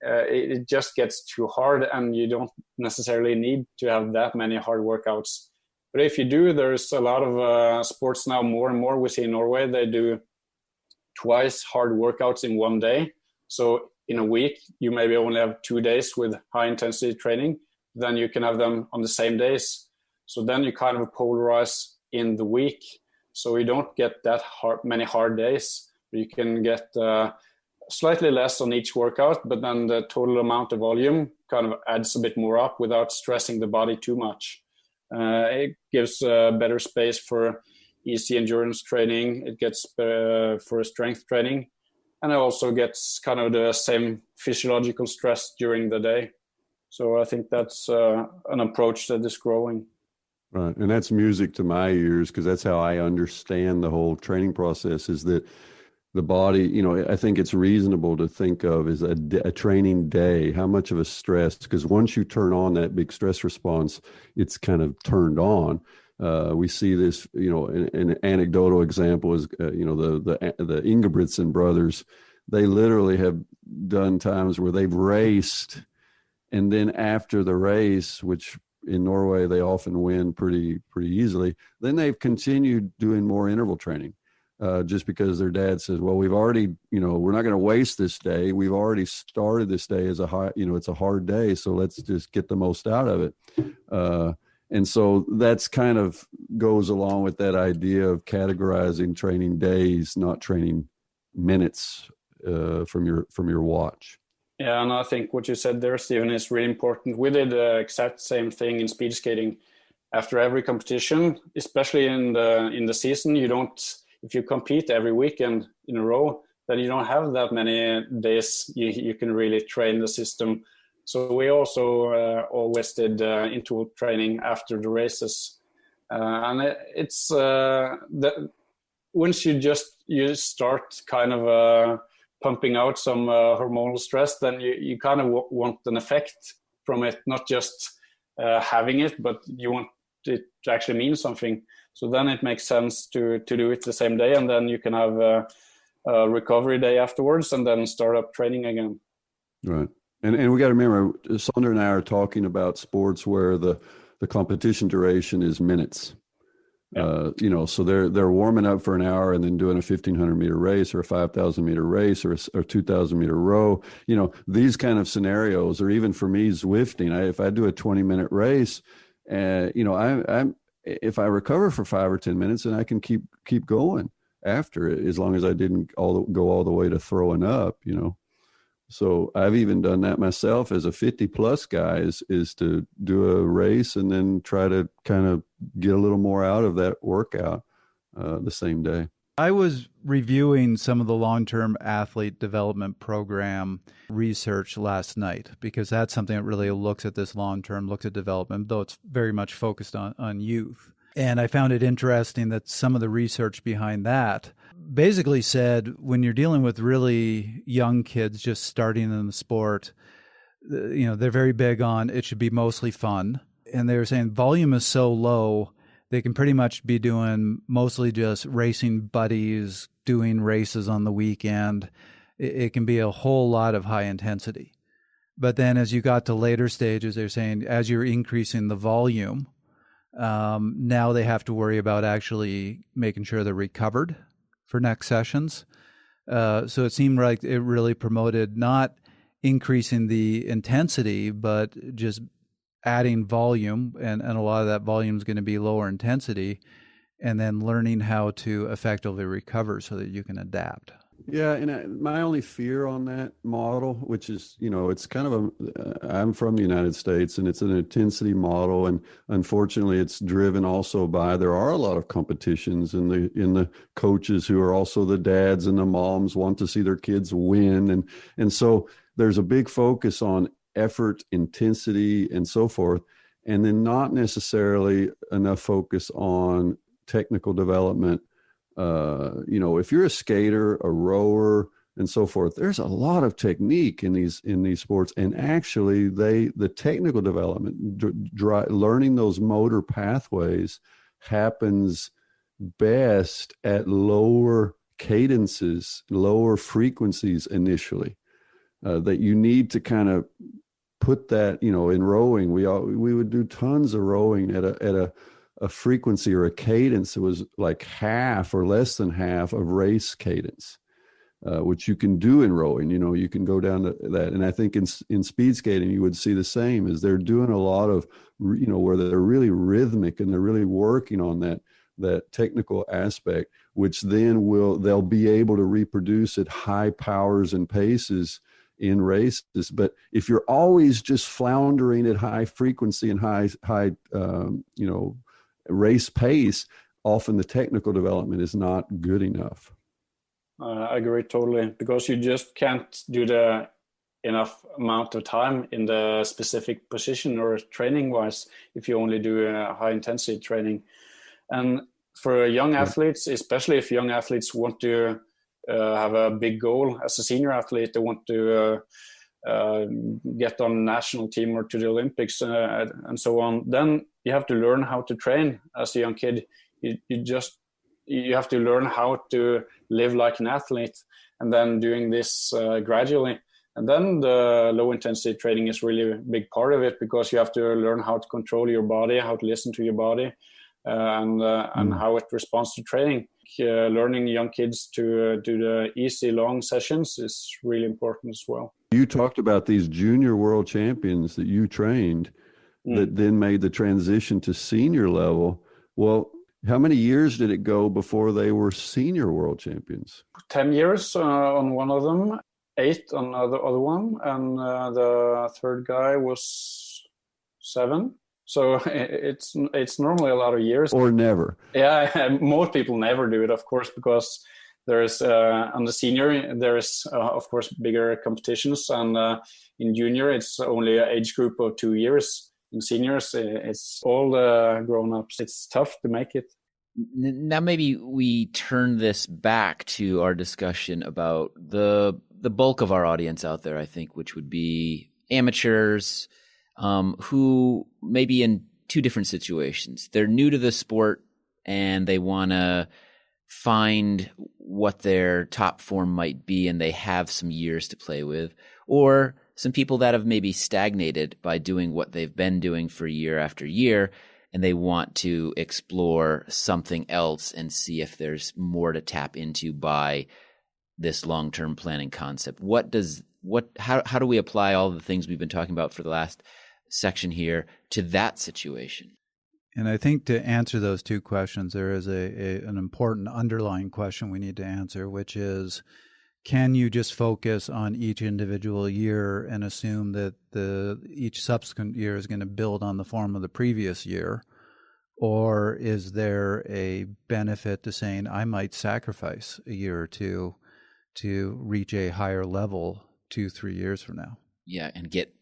[SPEAKER 4] it just gets too hard, and you don't necessarily need to have that many hard workouts. But if you do, there's a lot of sports now, more and more we see in Norway, they do twice hard workouts in one day. So in a week, you maybe only have 2 days with high intensity training. Then you can have them on the same days. So then you kind of polarize in the week. So you don't get that many hard days. You can get slightly less on each workout, but then the total amount of volume kind of adds a bit more up without stressing the body too much. It gives better space for easy endurance training. It gets for strength training. And it also gets kind of the same physiological stress during the day. So I think that's an approach that is growing.
[SPEAKER 3] Right. And that's music to my ears, because that's how I understand the whole training process, is that the body, you know, I think it's reasonable to think of as a training day, how much of a stress, because once you turn on that big stress response, it's kind of turned on. We see this, you know, an anecdotal example is, you know, the Ingebrigtsen brothers. They literally have done times where they've raced, and then after the race, which in Norway they often win pretty easily, then they've continued doing more interval training. Just because their dad says, well, we've already, you know, we're not going to waste this day. We've already started this day as a high, you know, it's a hard day. So let's just get the most out of it. And so that's kind of goes along with that idea of categorizing training days, not training minutes from your watch.
[SPEAKER 4] Yeah, and I think what you said there, Stephen, is really important. We did the exact same thing in speed skating. After every competition, especially in the season, you don't. If you compete every weekend in a row, then you don't have that many days you can really train the system. So we also always did interval training after the races, and it's once you start kind of pumping out some hormonal stress, then you kind of want an effect from it, not just having it, but you want it to actually mean something. So then it makes sense to do it the same day, and then you can have a recovery day afterwards and then start up training again.
[SPEAKER 3] Right. And we got to remember, Sondre and I are talking about sports where the competition duration is minutes. Yeah. You know, so they're warming up for an hour and then doing a 1,500 meter race or a 5,000 meter race or a 2,000 meter row. You know, these kind of scenarios, or even for me, Zwifting, if I do a 20-minute race, you know, I'm if I recover for 5 or 10 minutes, then I can keep going after it, as long as I didn't go all the way to throwing up, you know. So I've even done that myself as a 50 plus guy, is to do a race and then try to kind of get a little more out of that workout the same day.
[SPEAKER 2] I was reviewing some of the long-term athlete development program research last night, because that's something that really looks at this long-term, looks at development, though it's very much focused on youth. And I found it interesting that some of the research behind that basically said when you're dealing with really young kids just starting in the sport, you know, they're very big on it should be mostly fun. And they were saying volume is so low, they can pretty much be doing mostly just racing buddies, doing races on the weekend. It can be a whole lot of high intensity. But then as you got to later stages, they're saying as you're increasing the volume, now they have to worry about actually making sure they're recovered for next sessions. So it seemed like it really promoted not increasing the intensity, but just adding volume, and a lot of that volume is going to be lower intensity, and then learning how to effectively recover so that you can adapt.
[SPEAKER 3] Yeah, and my only fear on that model, which is, you know, it's kind of I'm from the United States, and it's an intensity model, and unfortunately it's driven also by, there are a lot of competitions, and the coaches who are also the dads and the moms want to see their kids win, and so there's a big focus on effort, intensity, and so forth, and then not necessarily enough focus on technical development. You know, if you're a skater, a rower, and so forth, there's a lot of technique in these sports, and actually the technical development, learning those motor pathways, happens best at lower cadences, lower frequencies initially. That you need to kind of put that, you know, in rowing, we would do tons of rowing at a frequency or a cadence that was like half or less than half of race cadence, which you can do in rowing. You know, you can go down to that. And I think in speed skating, you would see the same, is they're doing a lot of, you know, where they're really rhythmic and they're really working on that technical aspect, which then they'll be able to reproduce at high powers and paces in races. But if you're always just floundering at high frequency and high you know, race pace, often the technical development is not good enough.
[SPEAKER 4] I agree totally, because you just can't do the enough amount of time in the specific position or training wise if you only do a high intensity training. And for young athletes, especially if young athletes want to have a big goal as a senior athlete. They want to get on the national team or to the Olympics and so on. Then you have to learn how to train as a young kid. You have to learn how to live like an athlete, and then doing this gradually. And then the low intensity training is really a big part of it, because you have to learn how to control your body, how to listen to your body, and how it responds to training. Learning young kids to do the easy long sessions is really important as well.
[SPEAKER 3] You talked about these junior world champions that you trained that then made the transition to senior level. Well, how many years did it go before they were senior world champions? 10
[SPEAKER 4] years on one of them, 8 on the other one, and the third guy was 7. So it's normally a lot of years.
[SPEAKER 3] Or never.
[SPEAKER 4] Yeah, most people never do it, of course, because there's on the senior, there is, of course, bigger competitions. And in junior, it's only an age group of 2 years. In seniors, it's all grown-ups. It's tough to make it.
[SPEAKER 1] Now, maybe we turn this back to our discussion about the bulk of our audience out there, I think, which would be amateurs who may be in two different situations. They're new to the sport and they want to find what their top form might be, and they have some years to play with. Or some people that have maybe stagnated by doing what they've been doing for year after year, and they want to explore something else and see if there's more to tap into by this long-term planning concept. How do we apply all the things we've been talking about for the last section here to that situation?
[SPEAKER 2] And I think to answer those two questions, there is an important underlying question we need to answer, which is, can you just focus on each individual year and assume that each subsequent year is going to build on the form of the previous year? Or is there a benefit to saying, I might sacrifice a year or two to reach a higher level 2-3 years from now?
[SPEAKER 1] Yeah, and get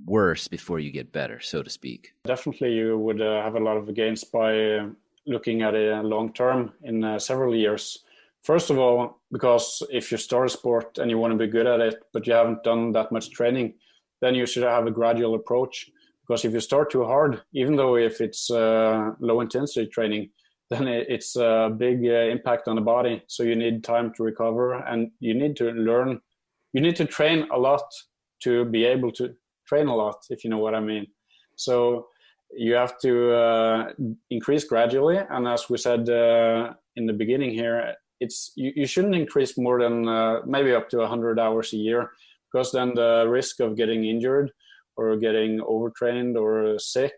[SPEAKER 1] worse before you get better, so to speak.
[SPEAKER 4] Definitely, you would have a lot of gains by looking at it long term in several years. First of all, because if you start a sport and you want to be good at it, but you haven't done that much training, then you should have a gradual approach. Because if you start too hard, even though if it's low intensity training, then it's a big impact on the body. So you need time to recover, and you need to learn. You need to train a lot to be able to train a lot, if you know what I mean. So you have to increase gradually. And as we said in the beginning here, you shouldn't increase more than maybe up to 100 hours a year, because then the risk of getting injured or getting overtrained or sick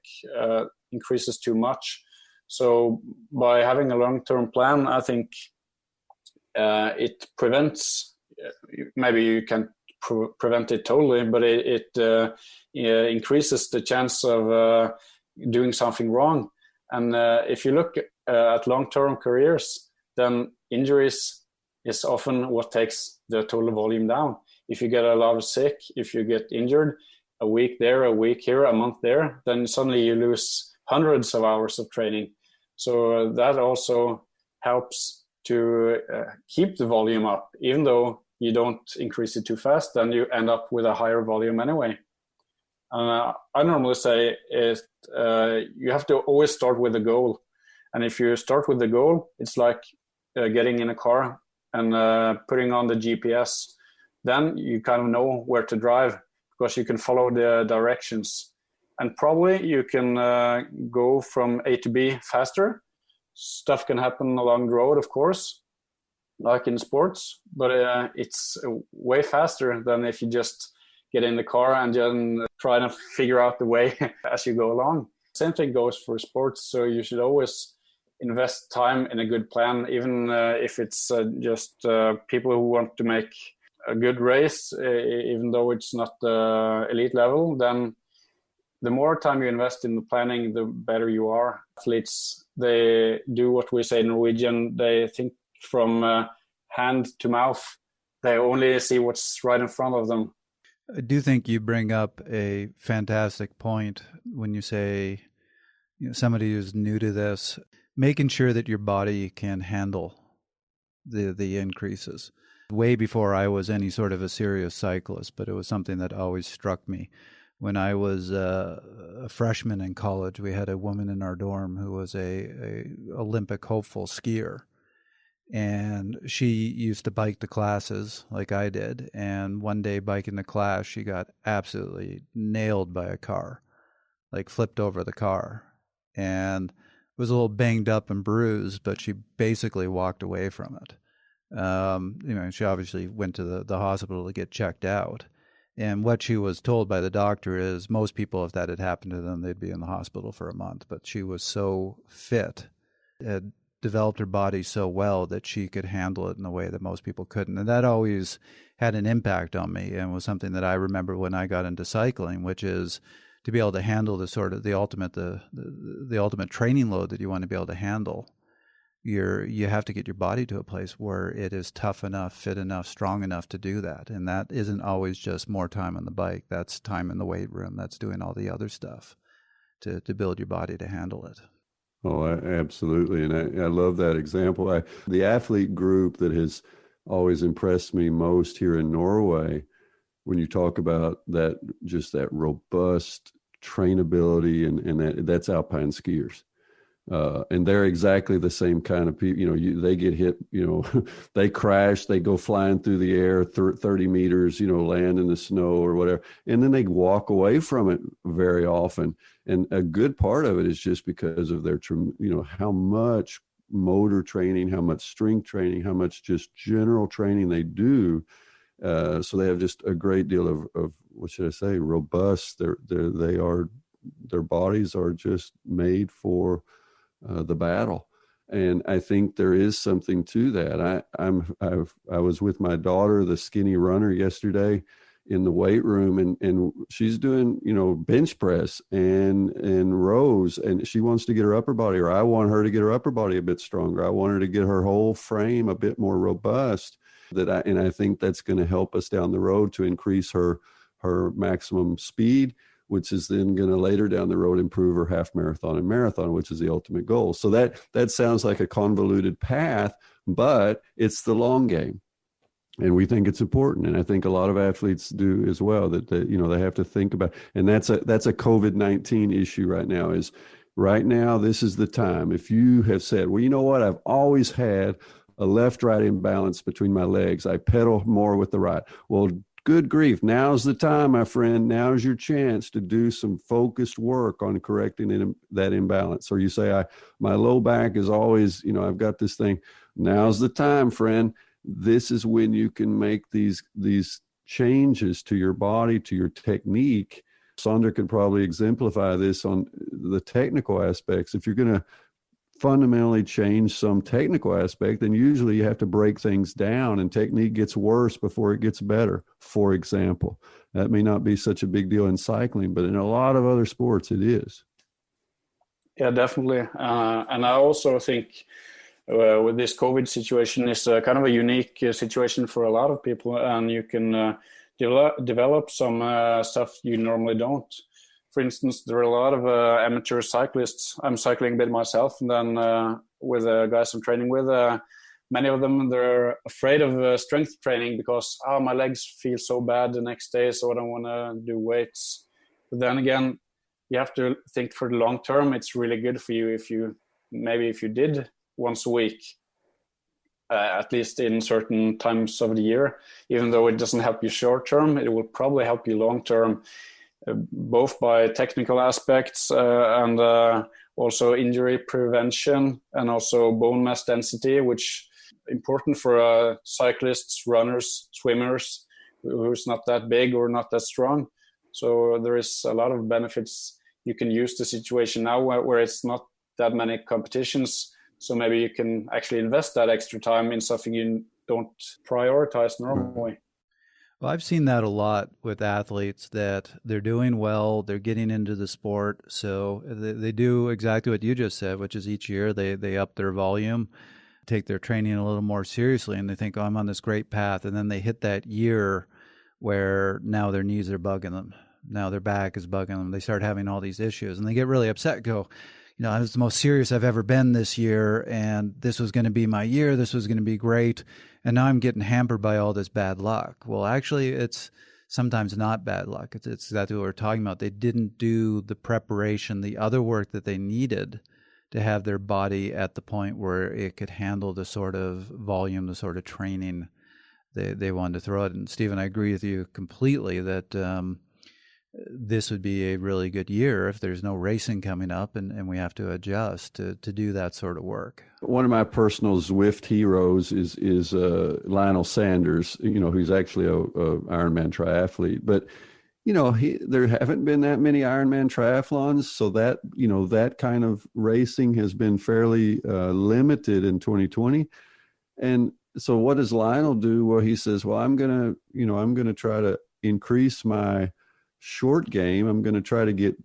[SPEAKER 4] increases too much. So by having a long-term plan, I think it prevents, maybe you can't prevent it totally, but it increases the chance of doing something wrong. And if you look at long-term careers, then injuries is often what takes the total volume down. If you get a lot of sick, if you get injured, a week there, a week here, a month there, then suddenly you lose hundreds of hours of training. So that also helps to keep the volume up. Even though you don't increase it too fast, then you end up with a higher volume anyway. I normally say you have to always start with a goal. And if you start with the goal, it's like getting in a car and putting on the GPS. Then you kind of know where to drive, because you can follow the directions. And probably you can go from A to B faster. Stuff can happen along the road, of course, like in sports, but it's way faster than if you just get in the car and then try to figure out the way as you go along. Same thing goes for sports. So you should always invest time in a good plan, even if it's just people who want to make a good race, even though it's not elite level. Then the more time you invest in the planning, the better you are. Athletes, they do what we say in Norwegian. They think from hand to mouth. They only see what's right in front of them.
[SPEAKER 2] I do think you bring up a fantastic point when you say, somebody who's new to this, making sure that your body can handle the increases. way before I was any sort of a serious cyclist, but it was something that always struck me. When I was a freshman in college, we had a woman in our dorm who was a Olympic hopeful skier. And she used to bike to classes like I did. And one day biking to class, she got absolutely nailed by a car, like flipped over the car. And was a little banged up and bruised, but she basically walked away from it. She obviously went to the hospital to get checked out. And what she was told by the doctor is most people, if that had happened to them, they'd be in the hospital for a month. But she was so fit, had developed her body so well that she could handle it in a way that most people couldn't. And that always had an impact on me and was something that I remember when I got into cycling, which is to be able to handle the ultimate training load that you want to be able to handle. You have to get your body to a place where it is tough enough, fit enough, strong enough to do that. And that isn't always just more time on the bike. That's time in the weight room. That's doing all the other stuff to build your body to handle it.
[SPEAKER 3] Oh, absolutely. And I love that example. The athlete group that has always impressed me most here in Norway, when you talk about that, just that robust trainability, and that's alpine skiers. And they're exactly the same kind of people. They get hit, they crash, they go flying through the air 30 meters, land in the snow or whatever. And then they walk away from it very often. And a good part of it is just because of their, how much motor training, how much strength training, how much just general training they do. So they have just a great deal of what should I say, robust. Their bodies are just made for the battle. And I think there is something to that. I was with my daughter, the skinny runner, yesterday in the weight room, and she's doing, bench press and rows, and she wants to get her upper body, or I want her to get her upper body a bit stronger. I want her to get her whole frame a bit more robust. And I think that's going to help us down the road to increase her maximum speed, which is then going to later down the road improve her half marathon and marathon, which is the ultimate goal. So that sounds like a convoluted path, but it's the long game. And we think it's important. And I think a lot of athletes do as well, that they have to think about, and that's a COVID-19 issue right now. Is right now, this is the time. If you have said, well, you know what, I've always had a left-right imbalance between my legs. I pedal more with the right. Well, good grief. Now's the time, my friend. Now's your chance to do some focused work on correcting that imbalance. Or you say, my low back is always, I've got this thing. Now's the time, friend. This is when you can make these changes to your body, to your technique. Sondre could probably exemplify this on the technical aspects. If you're going to fundamentally change some technical aspect, then usually you have to break things down, and technique gets worse before it gets better. For example, that may not be such a big deal in cycling, but in a lot of other sports it is.
[SPEAKER 4] Yeah, definitely. And I also think with this COVID situation, is kind of a unique situation for a lot of people, and you can develop some stuff you normally don't. For instance, there are a lot of amateur cyclists. I'm cycling a bit myself, and then with the guys I'm training with, many of them, they're afraid of strength training because my legs feel so bad the next day, so I don't want to do weights. But then again, you have to think for the long term. It's really good for you if you did once a week, at least in certain times of the year. Even though it doesn't help you short term, it will probably help you long term, both by technical aspects and also injury prevention, and also bone mass density, which is important for cyclists, runners, swimmers, who's not that big or not that strong. So there is a lot of benefits. You can use the situation now where it's not that many competitions. So maybe you can actually invest that extra time in something you don't prioritize normally.
[SPEAKER 2] Well, I've seen that a lot with athletes, that they're doing well, they're getting into the sport. So they do exactly what you just said, which is each year they up their volume, take their training a little more seriously, and they think, I'm on this great path. And then they hit that year where now their knees are bugging them. Now their back is bugging them. They start having all these issues, and they get really upset, go, I was the most serious I've ever been this year, and this was going to be my year. This was going to be great. And now I'm getting hampered by all this bad luck. Well, actually, it's sometimes not bad luck. It's exactly what we're talking about. They didn't do the preparation, the other work that they needed to have their body at the point where it could handle the sort of volume, the sort of training they wanted to throw it. And Stephen, I agree with you completely that this would be a really good year if there's no racing coming up and we have to adjust to do that sort of work.
[SPEAKER 3] One of my personal Zwift heroes is Lionel Sanders, who's actually a Ironman triathlete. But, there haven't been that many Ironman triathlons. So that, that kind of racing has been fairly limited in 2020. And so what does Lionel do? Well, he says, well, I'm going to try to increase my short game. I'm going to try to get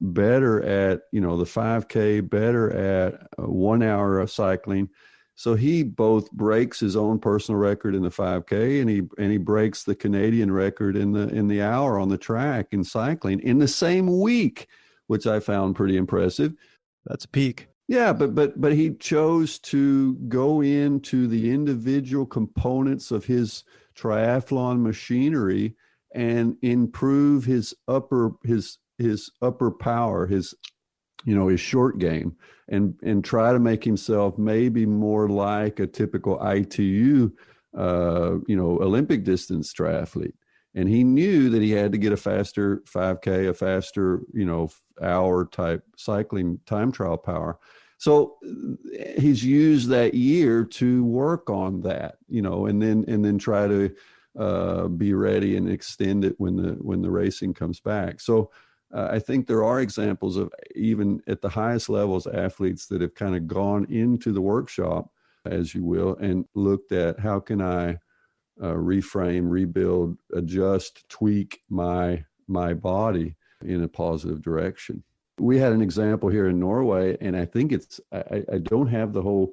[SPEAKER 3] better at, the 5K, better at 1 hour of cycling. So he both breaks his own personal record in the 5K and he breaks the Canadian record in the hour on the track in cycling in the same week, which I found pretty impressive.
[SPEAKER 2] That's a peak.
[SPEAKER 3] Yeah, but he chose to go into the individual components of his triathlon machinery and improve his upper power, his short game, and try to make himself maybe more like a typical ITU Olympic distance triathlete. And he knew that he had to get a faster 5K, a faster hour type cycling time trial power. So he's used that year to work on that, and then try to be ready and extend it when the racing comes back. So I think there are examples of, even at the highest levels, athletes that have kind of gone into the workshop, as you will, and looked at how can I reframe, rebuild, adjust, tweak my body in a positive direction. We had an example here in Norway, and I think I don't have the whole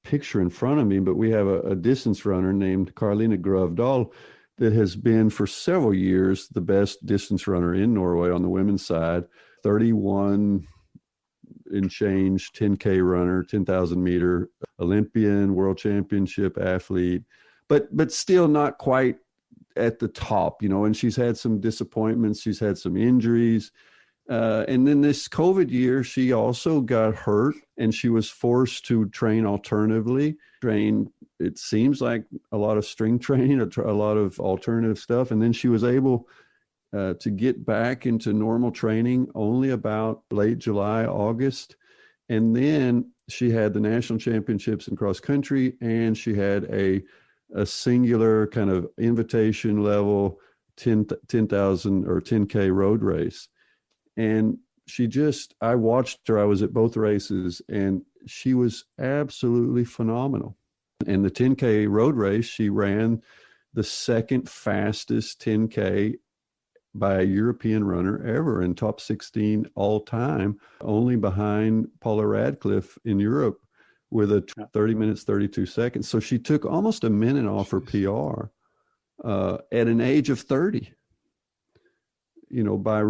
[SPEAKER 3] picture in front of me, but we have a distance runner named Karoline Grøvdal that has been for several years the best distance runner in Norway on the women's side, 31 and change, 10K runner, 10,000 meter, Olympian, world championship athlete, but still not quite at the top, and she's had some disappointments. She's had some injuries. And then this COVID year, she also got hurt and she was forced to train alternatively, it seems like a lot of string training, a lot of alternative stuff. And then she was able to get back into normal training only about late July, August. And then she had the national championships in cross country, and she had a singular kind of invitation level 10,000 or 10K road race. And I watched her, I was at both races, and she was absolutely phenomenal. In the 10K road race, she ran the second fastest 10K by a European runner ever, in top 16 all time, only behind Paula Radcliffe in Europe with a 30 minutes, 32 seconds. So she took almost a minute off her PR at an age of 30. By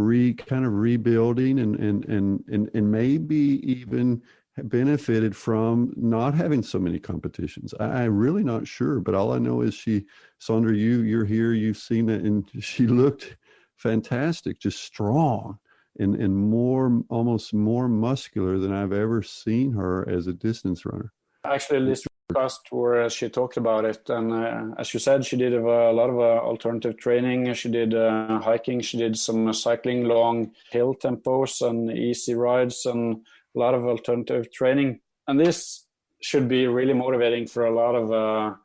[SPEAKER 3] kind of rebuilding and maybe even benefited from not having so many competitions. I'm really not sure, but all I know is Sondre, you're here, you've seen it, and she looked fantastic, just strong and more, almost more muscular than I've ever seen her as a distance runner.
[SPEAKER 4] Actually, this podcast where she talked about it, and as you said, she did a lot of alternative training. She did hiking, she did some cycling, long hill tempos and easy rides, and a lot of alternative training. And this should be really motivating for a lot of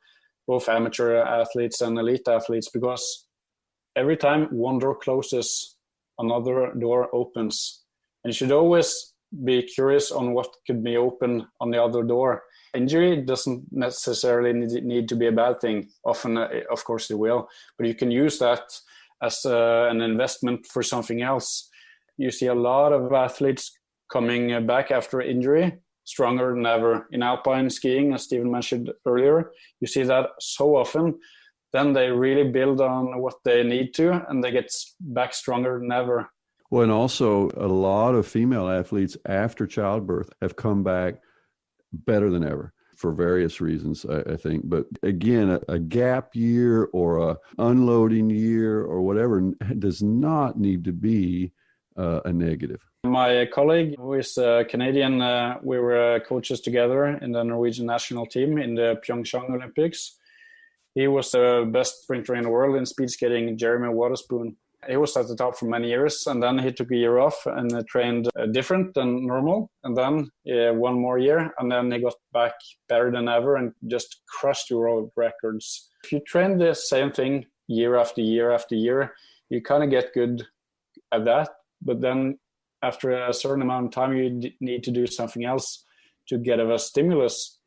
[SPEAKER 4] both amateur athletes and elite athletes, because every time one door closes, another door opens. And you should always be curious on what could be open on the other door. Injury doesn't necessarily need to be a bad thing. Often, of course, it will, but you can use that as an investment for something else. You see a lot of athletes coming back after injury, stronger than ever. In alpine skiing, as Stephen mentioned earlier, you see that so often. Then they really build on what they need to, and they get back stronger than ever.
[SPEAKER 3] Well, and also a lot of female athletes after childbirth have come back better than ever for various reasons, I think. But again, a gap year or a unloading year or whatever does not need to be a negative.
[SPEAKER 4] My colleague, who is Canadian, we were coaches together in the Norwegian national team in the Pyeongchang Olympics. He was the best sprinter in the world in speed skating, Jeremy Waterspoon. He was at the top for many years, and then he took a year off and trained different than normal. And then one more year, and then he got back better than ever and just crushed the world records. If you train the same thing year after year after year, you kind of get good at that. But then after a certain amount of time, you need to do something else to get a stimulus.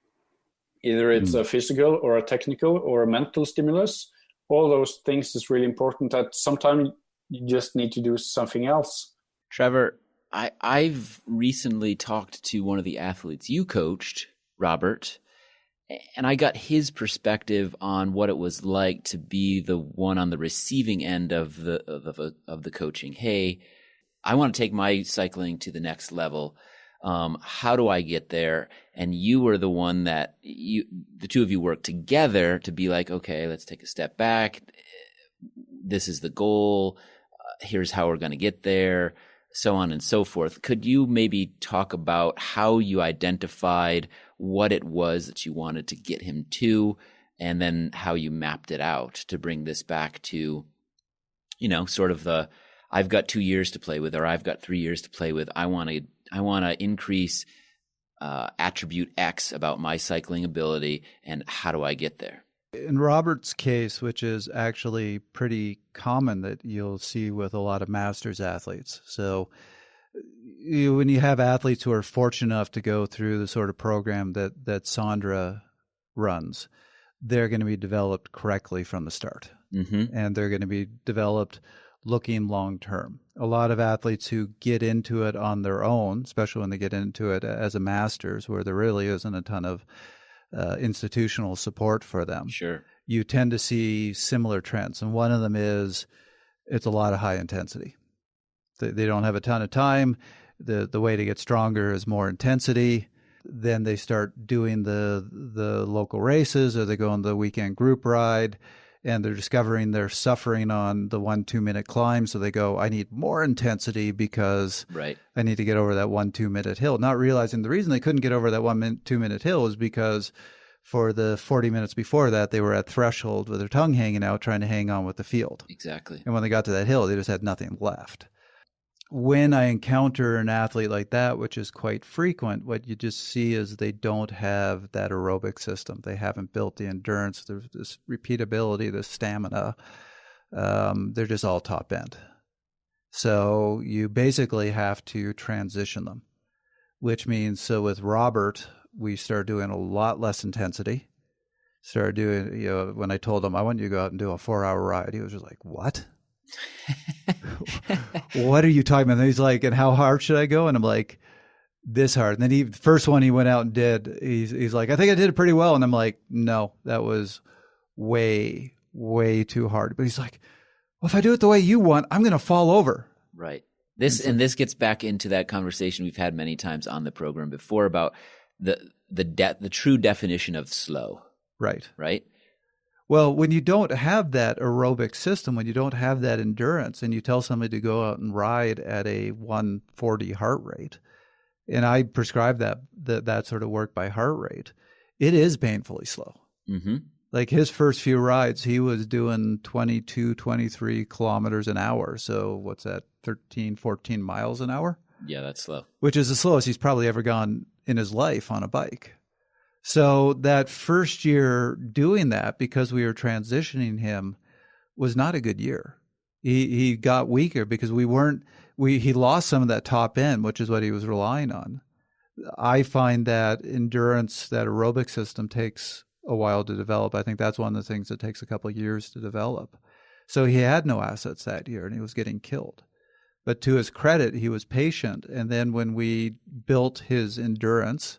[SPEAKER 4] Either it's a physical or a technical or a mental stimulus. All those things is really important that sometimes you just need to do something else.
[SPEAKER 1] Trevor, I've recently talked to one of the athletes you coached, Robert, and I got his perspective on what it was like to be the one on the receiving end of the coaching. Hey, I want to take my cycling to the next level. How do I get there? And you were the one that the two of you worked together to be like, okay, let's take a step back. This is the goal. Here's how we're going to get there, so on and so forth. Could you maybe talk about how you identified what it was that you wanted to get him to, and then how you mapped it out to bring this back to, sort of the, I've got 2 years to play with, or I've got 3 years to play with. I want to increase attribute X about my cycling ability, and how do I get there?
[SPEAKER 2] In Robert's case, which is actually pretty common that you'll see with a lot of masters athletes. So when you have athletes who are fortunate enough to go through the sort of program that Sondre runs, they're going to be developed correctly from the start. Mm-hmm. And they're going to be developed looking long term. A lot of athletes who get into it on their own, especially when they get into it as a masters, where there really isn't a ton of institutional support for them.
[SPEAKER 1] Sure.
[SPEAKER 2] You tend to see similar trends. And one of them is it's a lot of high intensity. They don't have a ton of time. The way to get stronger is more intensity. Then they start doing the local races, or they go on the weekend group ride, and they're discovering they're suffering on the 1-2 minute climb. So they go, I need more intensity because I need to get over that 1-2 minute hill. Not realizing the reason they couldn't get over that 1-2 minute hill is because for the 40 minutes before that, they were at threshold with their tongue hanging out, trying to hang on with the field.
[SPEAKER 1] Exactly.
[SPEAKER 2] And when they got to that hill, they just had nothing left. When I encounter an athlete like that, which is quite frequent, what you just see is they don't have that aerobic system. They haven't built the endurance, this repeatability, the stamina. They're just all top end. So you basically have to transition them, which means, so with Robert, we started doing a lot less intensity. Started doing, when I told him, I want you to go out and do a 4-hour ride, he was just like, what? What are you talking about? And he's like, and how hard should I go? And I'm like, this hard. And then first one he went out and did, he's like, I think I did it pretty well. And I'm like, no, that was way, way too hard. But he's like, well, if I do it the way you want, I'm going to fall over.
[SPEAKER 1] Right. This gets back into that conversation we've had many times on the program before about the true definition of slow.
[SPEAKER 2] Right.
[SPEAKER 1] Right.
[SPEAKER 2] Well, when you don't have that aerobic system, when you don't have that endurance, and you tell somebody to go out and ride at a 140 heart rate, and I prescribe that sort of work by heart rate, it is painfully slow. Mm-hmm. Like his first few rides, he was doing 22, 23 kilometers an hour. So what's that, 13, 14 miles an hour?
[SPEAKER 1] Yeah, that's slow.
[SPEAKER 2] Which is the slowest he's probably ever gone in his life on a bike. So that first year doing that, because we were transitioning him, was not a good year. He got weaker because he lost some of that top end, which is what he was relying on. I find that endurance, that aerobic system takes a while to develop. I think that's one of the things that takes a couple of years to develop. So he had no assets that year and he was getting killed. But to his credit, he was patient. And then when we built his endurance,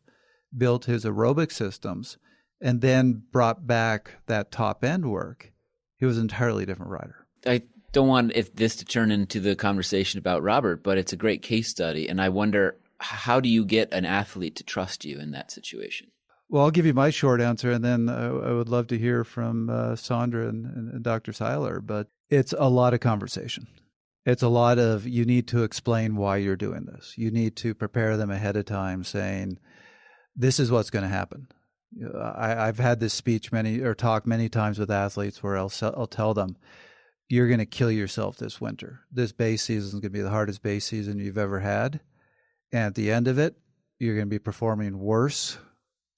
[SPEAKER 2] built his aerobic systems, and then brought back that top end work, he was an entirely different rider.
[SPEAKER 1] don't want this to turn into the conversation about Robert, but it's a great case study. And I wonder, how do you get an athlete to trust you in that situation?
[SPEAKER 2] Well, I'll give you my short answer, and then I would love to hear from Sondre and Dr. Seiler. But it's a lot of conversation. It's a lot of, you need to explain why you're doing this. You need to prepare them ahead of time saying, this is what's going to happen. I've had this talk many times with athletes where I'll tell them, you're going to kill yourself this winter. This base season is going to be the hardest base season you've ever had. And at the end of it, you're going to be performing worse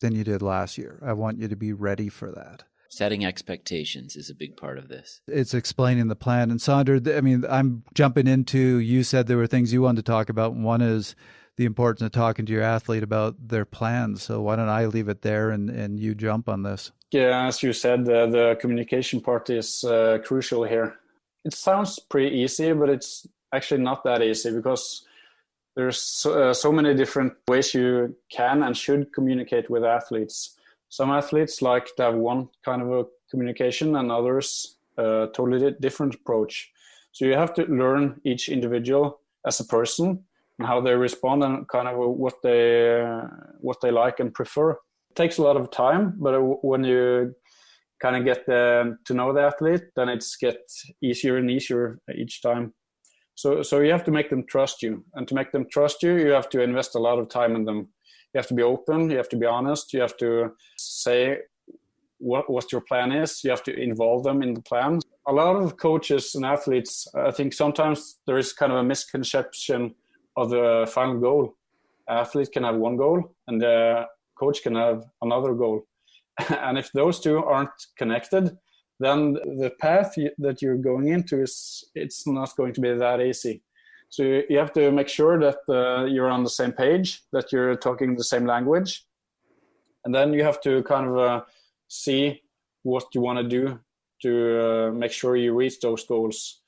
[SPEAKER 2] than you did last year. I want you to be ready for that.
[SPEAKER 1] Setting expectations is a big part of this.
[SPEAKER 2] It's explaining the plan. And Sondre, I mean, I'm jumping into, you said there were things you wanted to talk about. One is the importance of talking to your athlete about their plans. So why don't I leave it there and you jump on this?
[SPEAKER 4] Yeah, as you said, the communication part is crucial here. It sounds pretty easy, but it's actually not that easy because there's so many different ways you can and should communicate with athletes. Some athletes like to have one kind of a communication and others a totally different approach. So you have to learn each individual as a person and how they respond and kind of what they like and prefer. It takes a lot of time, but when you kind of get to know the athlete, then it's gets easier and easier each time. So you have to make them trust you. And to make them trust you, you have to invest a lot of time in them. You have to be open, you have to be honest, you have to say what your plan is, you have to involve them in the plan. A lot of coaches and athletes, I think sometimes there is kind of a misconception of the final goal. An athlete can have one goal and the coach can have another goal. And if those two aren't connected, then the path that you're going into it's not going to be that easy. So you have to make sure that you're on the same page, that you're talking the same language. And then you have to kind of see what you want to do to make sure you reach those goals.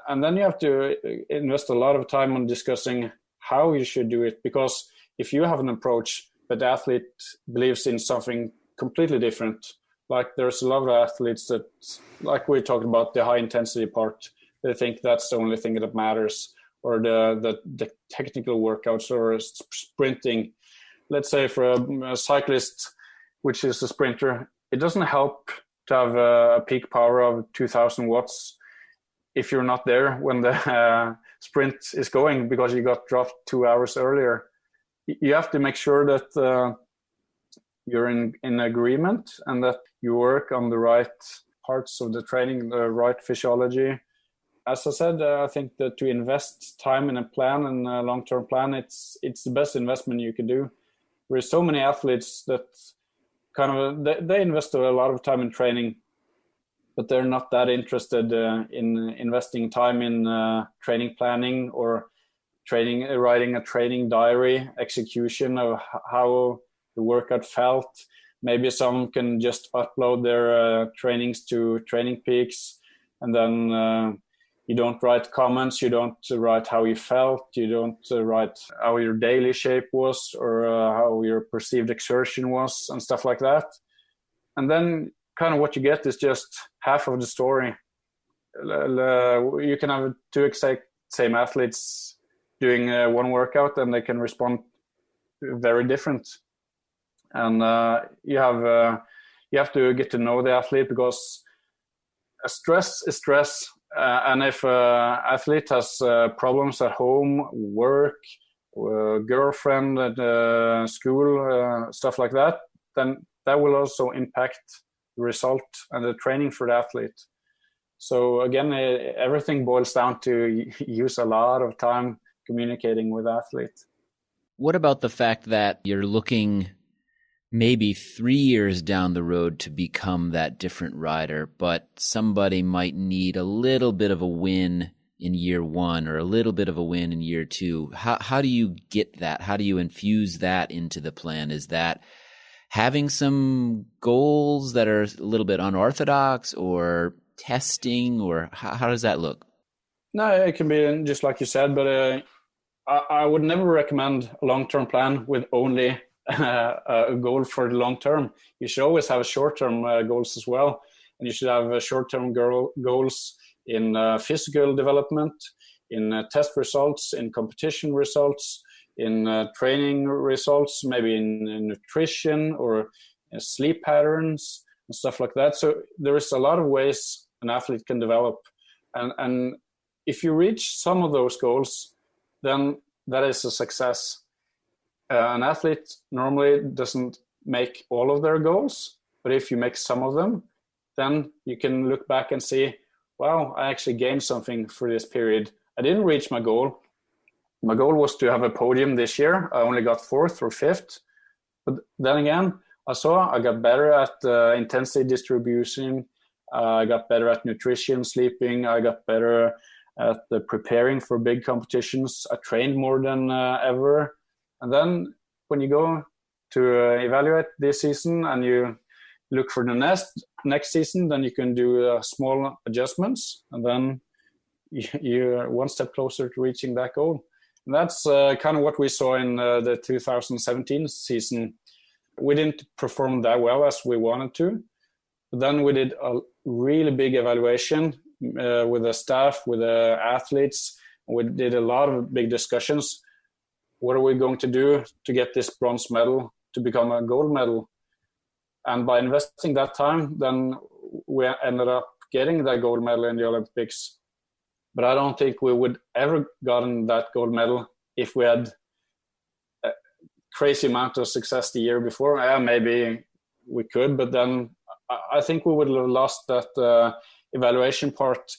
[SPEAKER 4] And then you have to invest a lot of time on discussing how you should do it. Because if you have an approach, but the athlete believes in something completely different, like there's a lot of athletes that, like we talked about the high intensity part, they think that's the only thing that matters, or the technical workouts or sprinting. Let's say for a cyclist, which is a sprinter, it doesn't help to have a peak power of 2,000 watts if you're not there when the sprint is going because you got dropped 2 hours earlier. You have to make sure that you're in agreement and that you work on the right parts of the training, the right physiology. As I said, I think that to invest time in a plan and a long-term plan, it's the best investment you can do. There's so many athletes that kind of they invest a lot of time in training, but they're not that interested in investing time in training planning or writing a training diary, execution of how the workout felt. Maybe some can just upload their trainings to Training Peaks, and then you don't write comments, you don't write how you felt, you don't write how your daily shape was or how your perceived exertion was and stuff like that. And then kind of what you get is just half of the story. You can have two exact same athletes doing one workout and they can respond very different. And you have to get to know the athlete because stress is stress. And if an athlete has problems at home, work, girlfriend at school, stuff like that, then that will also impact the result and the training for the athlete. So again, everything boils down to use a lot of time communicating with athletes.
[SPEAKER 1] What about the fact that you're looking maybe 3 years down the road to become that different rider, but somebody might need a little bit of a win in year one or a little bit of a win in year two? How do you get that? How do you infuse that into the plan? Is that having some goals that are a little bit unorthodox or testing, or how does that look?
[SPEAKER 4] No, it can be just like you said, but I would never recommend a long-term plan with only a goal for the long term. You should always have short-term goals as well, and you should have short-term goals in physical development, in test results, in competition results, in training results, maybe in nutrition or sleep patterns and stuff like that. So there is a lot of ways an athlete can develop. And if you reach some of those goals, then that is a success. An athlete normally doesn't make all of their goals, but if you make some of them, then you can look back and see, wow, I actually gained something for this period. I didn't reach my goal. My goal was to have a podium this year. I only got 4th or 5th. But then again, I got better at intensity distribution. I got better at nutrition, sleeping. I got better at preparing for big competitions. I trained more than ever. And then when you go to evaluate this season and you look for the next season, then you can do small adjustments. And then you're one step closer to reaching that goal. And that's kind of what we saw in the 2017 season. We didn't perform that well as we wanted to. But then we did a really big evaluation with the staff, with the athletes. We did a lot of big discussions. What are we going to do to get this bronze medal to become a gold medal? And by investing that time, then we ended up getting that gold medal in the Olympics. But I don't think we would ever gotten that gold medal if we had a crazy amount of success the year before. Yeah, maybe we could, but then I think we would have lost that evaluation part.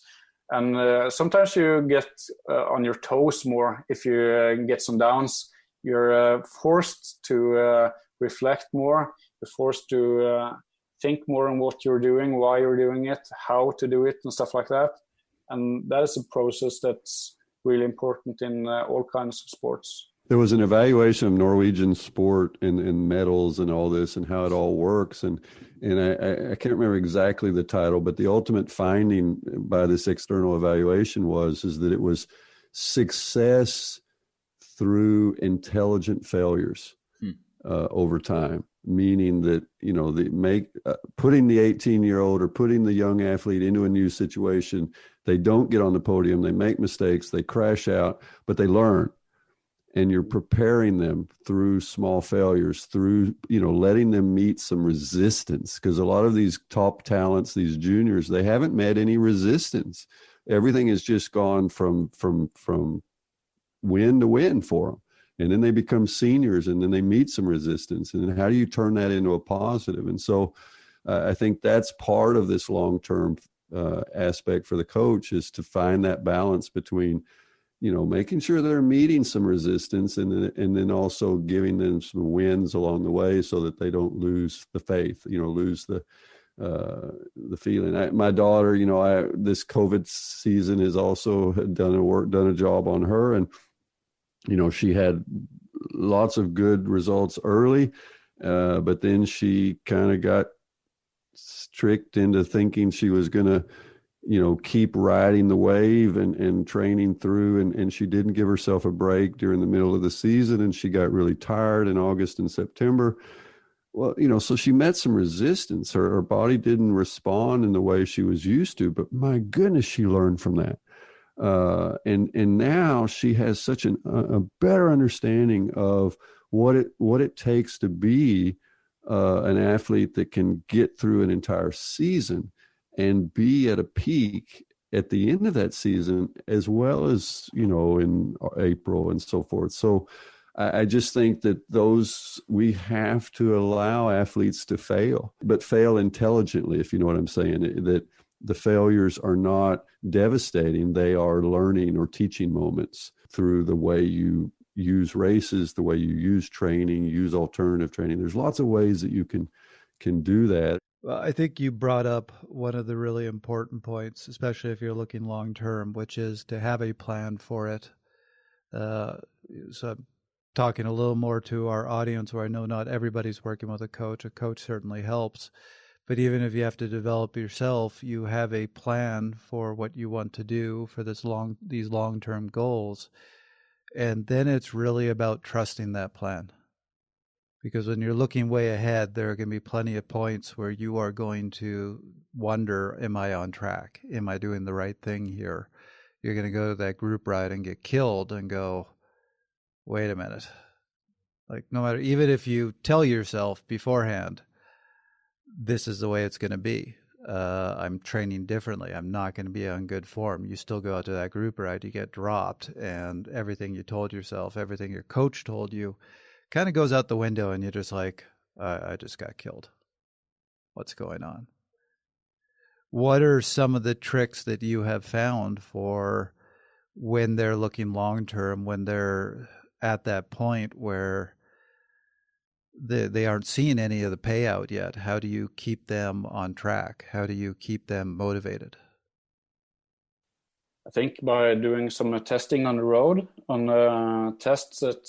[SPEAKER 4] And sometimes you get on your toes more if you get some downs. You're forced to reflect more. You're forced to think more on what you're doing, why you're doing it, how to do it, and stuff like that. And that is a process that's really important in all kinds of sports.
[SPEAKER 3] There was an evaluation of Norwegian sport and medals and all this and how it all works. And I can't remember exactly the title, but the ultimate finding by this external evaluation is that it was success through intelligent failures over time. Meaning that, putting the 18-year-old or putting the young athlete into a new situation, they don't get on the podium, they make mistakes, they crash out, but they learn. And you're preparing them through small failures, through, letting them meet some resistance. Because a lot of these top talents, these juniors, they haven't met any resistance. Everything has just gone from win to win for them. And then they become seniors and then they meet some resistance. And then how do you turn that into a positive? And so I think that's part of this long-term aspect for the coach, is to find that balance between, making sure they're meeting some resistance and then also giving them some wins along the way so that they don't lose the faith, lose the feeling. My daughter, this COVID season has also done a job on her. And she had lots of good results early, but then she kind of got tricked into thinking she was going to, keep riding the wave and training through. And she didn't give herself a break during the middle of the season. And she got really tired in August and September. Well, so she met some resistance. Her body didn't respond in the way she was used to, but my goodness, she learned from that. And now she has such a better understanding of what it takes to be an athlete that can get through an entire season and be at a peak at the end of that season, as well as, in April and so forth. So I just think that we have to allow athletes to fail, but fail intelligently, if you know what I'm saying, that the failures are not devastating. They are learning or teaching moments through the way you use races, the way you use training, use alternative training. There's lots of ways that you can do that.
[SPEAKER 2] Well, I think you brought up one of the really important points, especially if you're looking long term, which is to have a plan for it. So I'm talking a little more to our audience, where I know not everybody's working with a coach. A coach certainly helps. But even if you have to develop yourself, you have a plan for what you want to do for these long-term goals. And then it's really about trusting that plan. Because when you're looking way ahead, there are going to be plenty of points where you are going to wonder, am I on track? Am I doing the right thing here? You're going to go to that group ride and get killed and go, wait a minute. Like, no matter, even if you tell yourself beforehand, this is the way it's going to be. I'm training differently. I'm not going to be on good form. You still go out to that group ride, you get dropped, and everything you told yourself, everything your coach told you, kind of goes out the window, and you're just like, I just got killed. What's going on? What are some of the tricks that you have found for when they're looking long-term, when they're at that point where they aren't seeing any of the payout yet? How do you keep them on track? How do you keep them motivated?
[SPEAKER 4] I think by doing some testing on the road, on tests that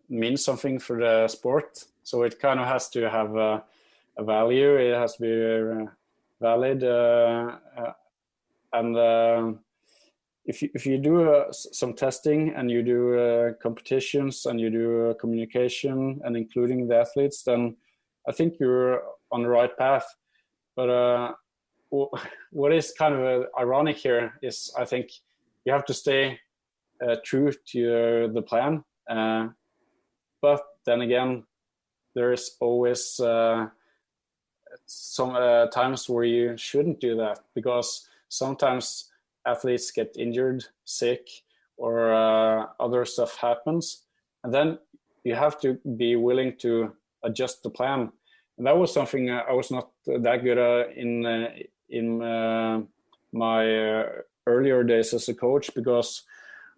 [SPEAKER 4] means something for the sport. So it kind of has to have a value. It has to be valid. And if you do some testing and you do competitions and you do communication and including the athletes, then I think you're on the right path. But what is kind of ironic here is I think you have to stay true to the plan. But then again, there is always some times where you shouldn't do that, because sometimes athletes get injured, sick, or other stuff happens. And then you have to be willing to adjust the plan. And that was something I was not that good at in my earlier days as a coach, because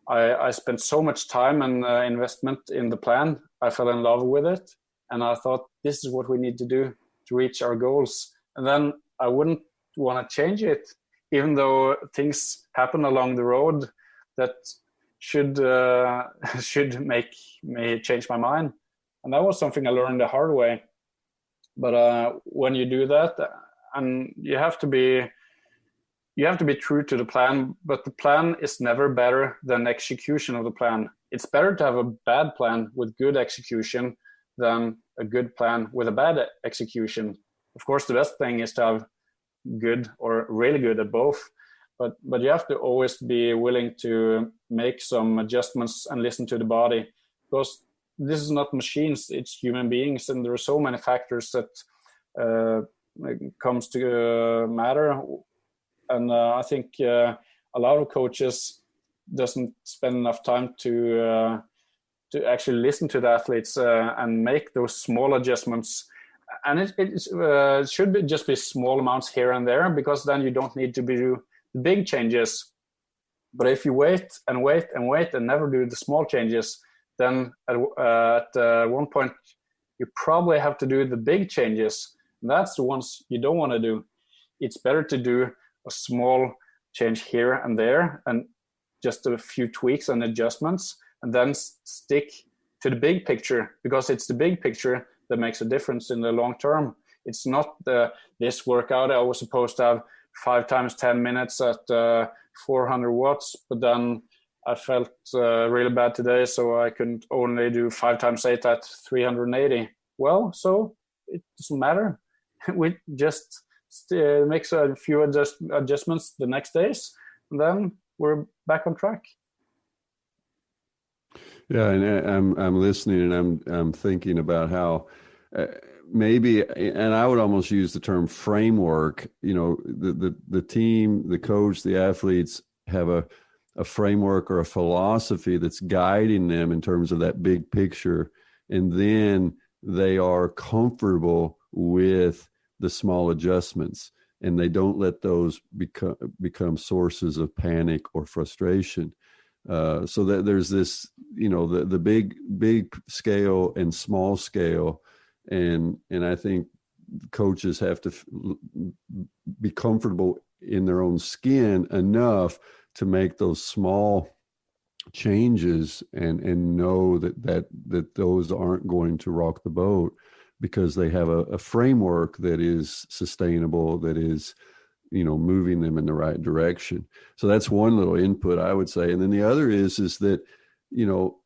[SPEAKER 4] I spent so much time and investment in the plan. I fell in love with it, and I thought, this is what we need to do to reach our goals. And then I wouldn't want to change it, even though things happen along the road that should make me change my mind. And that was something I learned the hard way. But when you do that, and you have to be true to the plan, but the plan is never better than execution of the plan. It's better to have a bad plan with good execution than a good plan with a bad execution. Of course, the best thing is to have good or really good at both, but you have to always be willing to make some adjustments and listen to the body, because this is not machines, it's human beings, and there are so many factors that comes to matter. And I think a lot of coaches doesn't spend enough time to actually listen to the athletes and make those small adjustments. And it should be just be small amounts here and there, because then you don't need to do the big changes. But if you wait and wait and wait and never do the small changes, then at one point you probably have to do the big changes. And that's the ones you don't want to do. It's better to do a small change here and there and just a few tweaks and adjustments, and then stick to the big picture, because it's the big picture that makes a difference in the long term. It's not this workout I was supposed to have 5 times 10 minutes at 400 watts, but then I felt really bad today, so I could only do 5 times 8 at 380. Well, so it doesn't matter. We just makes a few adjustments the next days, and then we're back on track.
[SPEAKER 3] Yeah, and I'm listening, and I'm thinking about how maybe, and I would almost use the term framework. You know, the team, the coach, the athletes have a framework or a philosophy that's guiding them in terms of that big picture, and then they are comfortable with the small adjustments, and they don't let those become sources of panic or frustration. So that there's this, you know, the big scale and small scale, and I think coaches have to be comfortable in their own skin enough to make those small changes and know that those aren't going to rock the boat, because they have a framework that is sustainable, that is, you know, moving them in the right direction. So that's one little input I would say. And then the other is that, you know,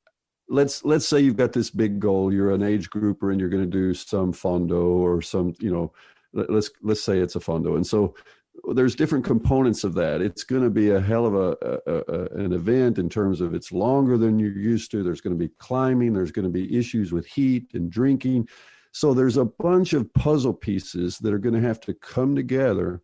[SPEAKER 3] let's say you've got this big goal. You're an age grouper and you're going to do some fondo or some, let's say it's a fondo. And so there's different components of that. It's going to be a hell of an event in terms of it's longer than you're used to. There's going to be climbing. There's going to be issues with heat and drinking. So there's a bunch of puzzle pieces that are going to have to come together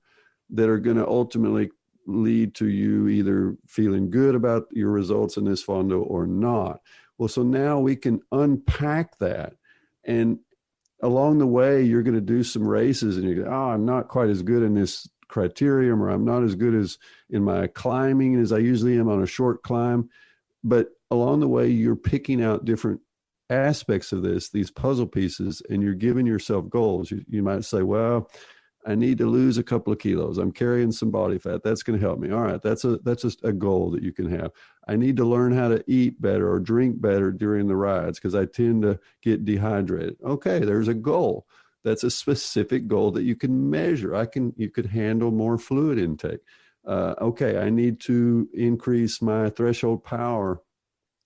[SPEAKER 3] that are going to ultimately lead to you either feeling good about your results in this fondo or not. Well, so now we can unpack that. And along the way, you're going to do some races and you go, oh, I'm not quite as good in this criterium, or I'm not as good as in my climbing as I usually am on a short climb. But along the way, you're picking out different aspects of these puzzle pieces, and you're giving yourself goals. You might say, well, I need to lose a couple of kilos. I'm carrying some body fat. That's going to help me. All right. That's just a goal that you can have. I need to learn how to eat better or drink better during the rides because I tend to get dehydrated. Okay. There's a goal. That's a specific goal that you can measure. You could handle more fluid intake. Okay. I need to increase my threshold power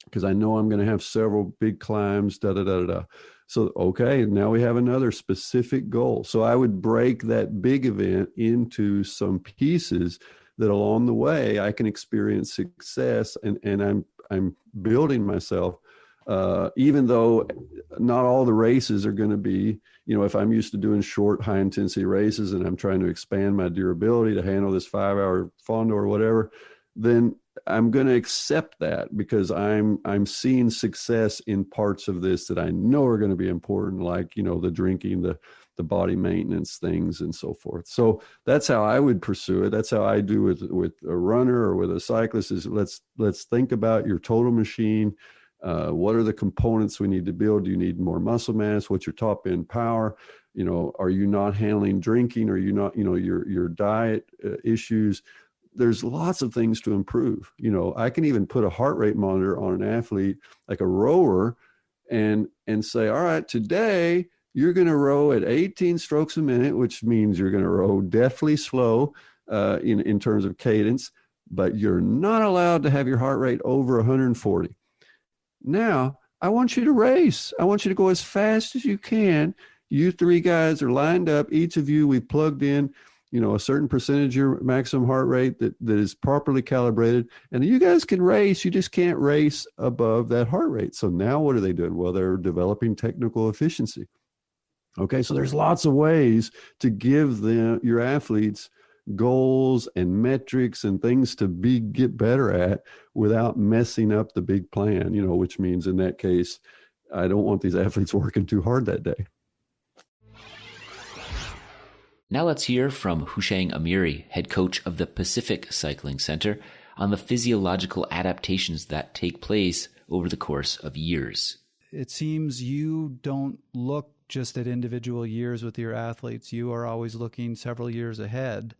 [SPEAKER 3] because I know I'm going to have several big climbs, So, okay, now we have another specific goal. So I would break that big event into some pieces that along the way I can experience success, and I'm building myself, even though not all the races are going to be, if I'm used to doing short, high intensity races and I'm trying to expand my durability to handle this 5-hour fondo or whatever, then I'm going to accept that because I'm seeing success in parts of this that I know are going to be important, like, the drinking, the body maintenance things and so forth. So that's how I would pursue it. That's how I do with a runner or with a cyclist is let's think about your total machine. What are the components we need to build? Do you need more muscle mass? What's your top end power? Are you not handling drinking? Are you not, your diet issues? There's lots of things to improve. I can even put a heart rate monitor on an athlete, like a rower, and say, all right, today you're going to row at 18 strokes a minute, which means you're going to row deathly slow in terms of cadence, but you're not allowed to have your heart rate over 140. Now, I want you to race. I want you to go as fast as you can. You three guys are lined up. Each of you, we plugged in a certain percentage of your maximum heart rate that is properly calibrated. And you guys can race. You just can't race above that heart rate. So now what are they doing? Well, they're developing technical efficiency. Okay, so there's lots of ways to give your athletes goals and metrics and things to get better at without messing up the big plan, which means in that case, I don't want these athletes working too hard that day.
[SPEAKER 1] Now let's hear from Hushang Amiri, head coach of the Pacific Cycling Center, on the physiological adaptations that take place over the course of years.
[SPEAKER 2] It seems you don't look just at individual years with your athletes. You are always looking several years ahead.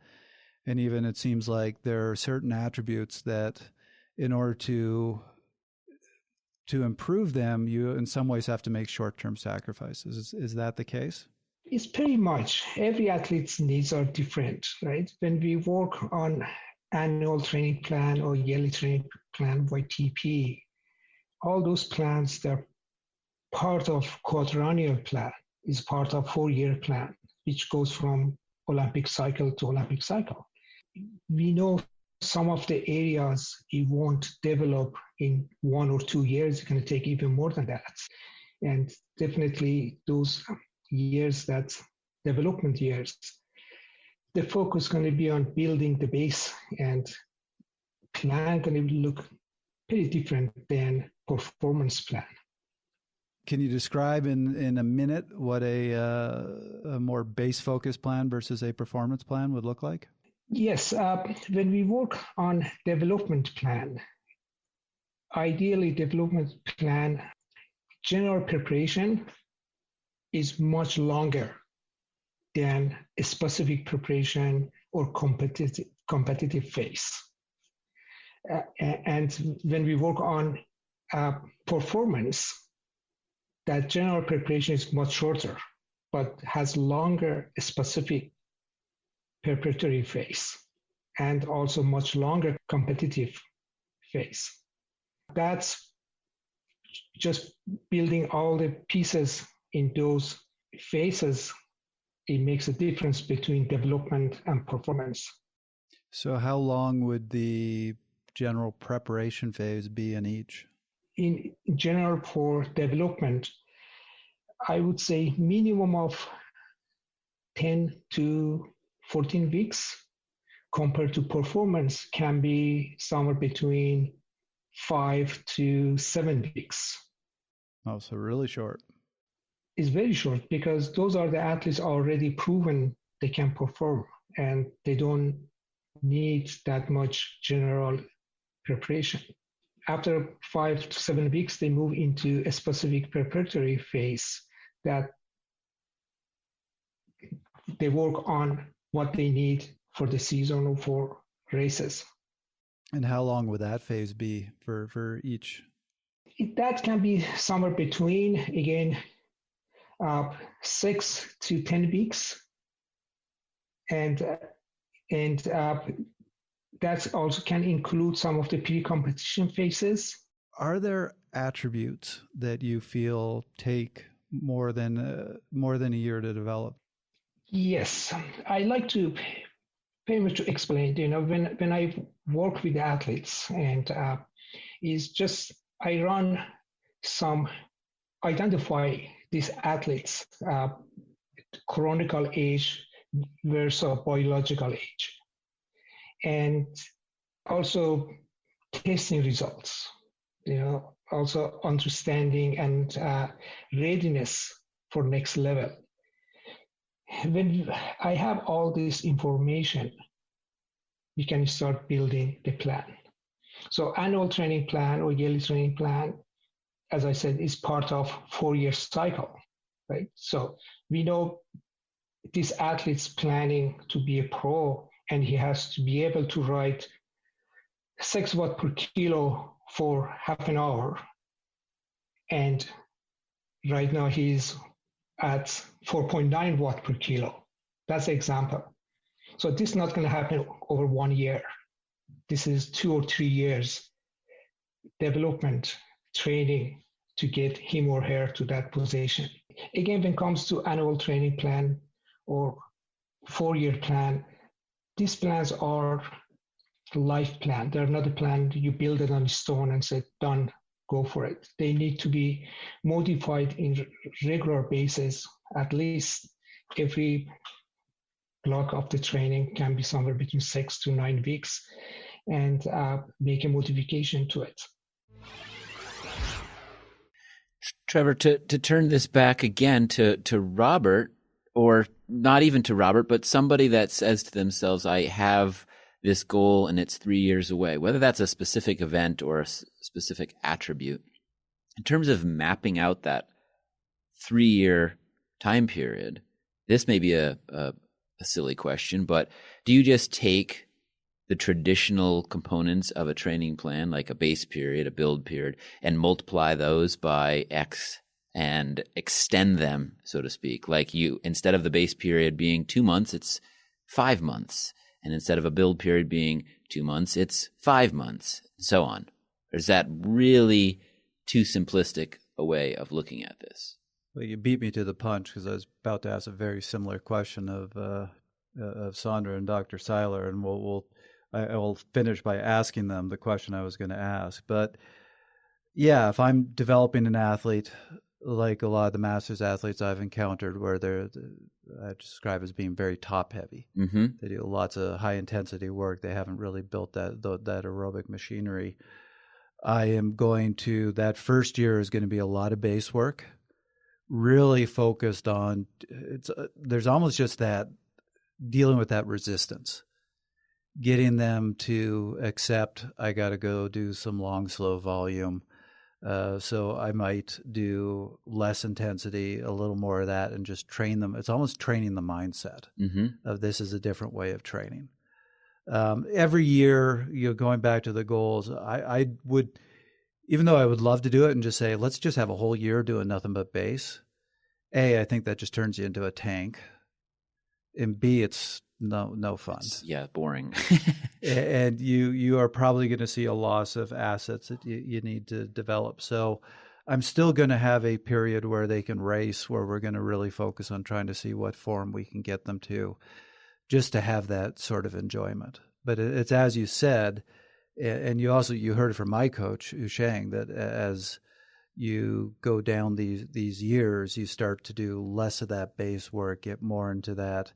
[SPEAKER 2] And even it seems like there are certain attributes that in order to improve them, you in some ways have to make short-term sacrifices. Is that the case?
[SPEAKER 6] It's pretty much every athlete's needs are different, right? When we work on annual training plan or yearly training plan, YTP, all those plans, they're part of quadrennial plan, is part of 4-year plan, which goes from Olympic cycle to Olympic cycle. We know some of the areas you won't develop in 1 or 2 years. It's going to take even more than that. And definitely those years, that's development years, the focus is going to be on building the base, and plan going to look pretty different than performance plan.
[SPEAKER 2] Can you describe in a minute what a more base focused plan versus a performance plan would look like?
[SPEAKER 6] Yes, when we work on development plan, ideally development plan, general preparation is much longer than a specific preparation or competitive phase. And when we work on performance, that general preparation is much shorter, but has longer specific preparatory phase and also much longer competitive phase. That's just building all the pieces in those phases, it makes a difference between development and performance.
[SPEAKER 2] So how long would the general preparation phase be in each?
[SPEAKER 6] In general, for development, I would say minimum of 10 to 14 weeks. Compared to performance can be somewhere between 5 to 7 weeks.
[SPEAKER 2] Oh, so really short.
[SPEAKER 6] It's very short because those are the athletes already proven they can perform and they don't need that much general preparation. After 5 to 7 weeks, they move into a specific preparatory phase that they work on what they need for the season or for races.
[SPEAKER 2] And how long would that phase be for each?
[SPEAKER 6] That can be somewhere between, again, 6 to 10 weeks. And that also can include some of the pre-competition phases.
[SPEAKER 2] Are there attributes that you feel take more than a year to develop?
[SPEAKER 6] Yes, I like to very much to explain. When I work with athletes, and is just I identify these athletes' chronological age versus biological age, and also testing results. Also understanding and readiness for next level. When I have all this information, we can start building the plan. So annual training plan or yearly training plan, as I said, is part of 4-year cycle, right? So we know this athlete's planning to be a pro, and he has to be able to ride 6 watt per kilo for half an hour. And right now he's at 4.9 watt per kilo. That's the example. So this is not going to happen over 1 year. This is 2 or 3 years development, training to get him or her to that position. Again, when it comes to annual training plan or 4-year plan, these plans are life plan. They're not a plan you build it on stone and say, done, go for it. They need to be modified in regular basis. At least every block of the training can be somewhere between 6 to 9 weeks, and make a modification to it.
[SPEAKER 1] Trevor, to turn this back again to Robert, or not even to Robert, but somebody that says to themselves, I have this goal and it's 3 years away, whether that's a specific event or a specific attribute. In terms of mapping out that 3-year time period, this may be a silly question, but do you just take the traditional components of a training plan, like a base period, a build period, and multiply those by X and extend them, so to speak? Like instead of the base period being 2 months, it's 5 months. And instead of a build period being 2 months, it's 5 months, and so on. Or is that really too simplistic a way of looking at this?
[SPEAKER 2] Well, you beat me to the punch, because I was about to ask a very similar question of Sondre and Dr. Seiler, and I will finish by asking them the question I was going to ask. But yeah, if I'm developing an athlete, like a lot of the masters athletes I've encountered, where I describe as being very top heavy.
[SPEAKER 1] Mm-hmm.
[SPEAKER 2] They do lots of high intensity work. They haven't really built that aerobic machinery. That first year is going to be a lot of base work, really focused on, there's almost just that, dealing with that resistance, getting them to accept, I got to go do some long, slow volume. So I might do less intensity, a little more of that, and just train them. It's almost training the mindset of this is a different way of training. Every year, going back to the goals, I would, even though I would love to do it and just say, let's just have a whole year doing nothing but base. A, I think that just turns you into a tank. And B, it's no fun.
[SPEAKER 1] Boring.
[SPEAKER 2] And you are probably going to see a loss of assets that you need to develop. So I'm still going to have a period where they can race, where we're going to really focus on trying to see what form we can get them to, just to have that sort of enjoyment. But it's as you said, and you heard it from my coach, Ushang, that as you go down these years, you start to do less of that base work, get more into that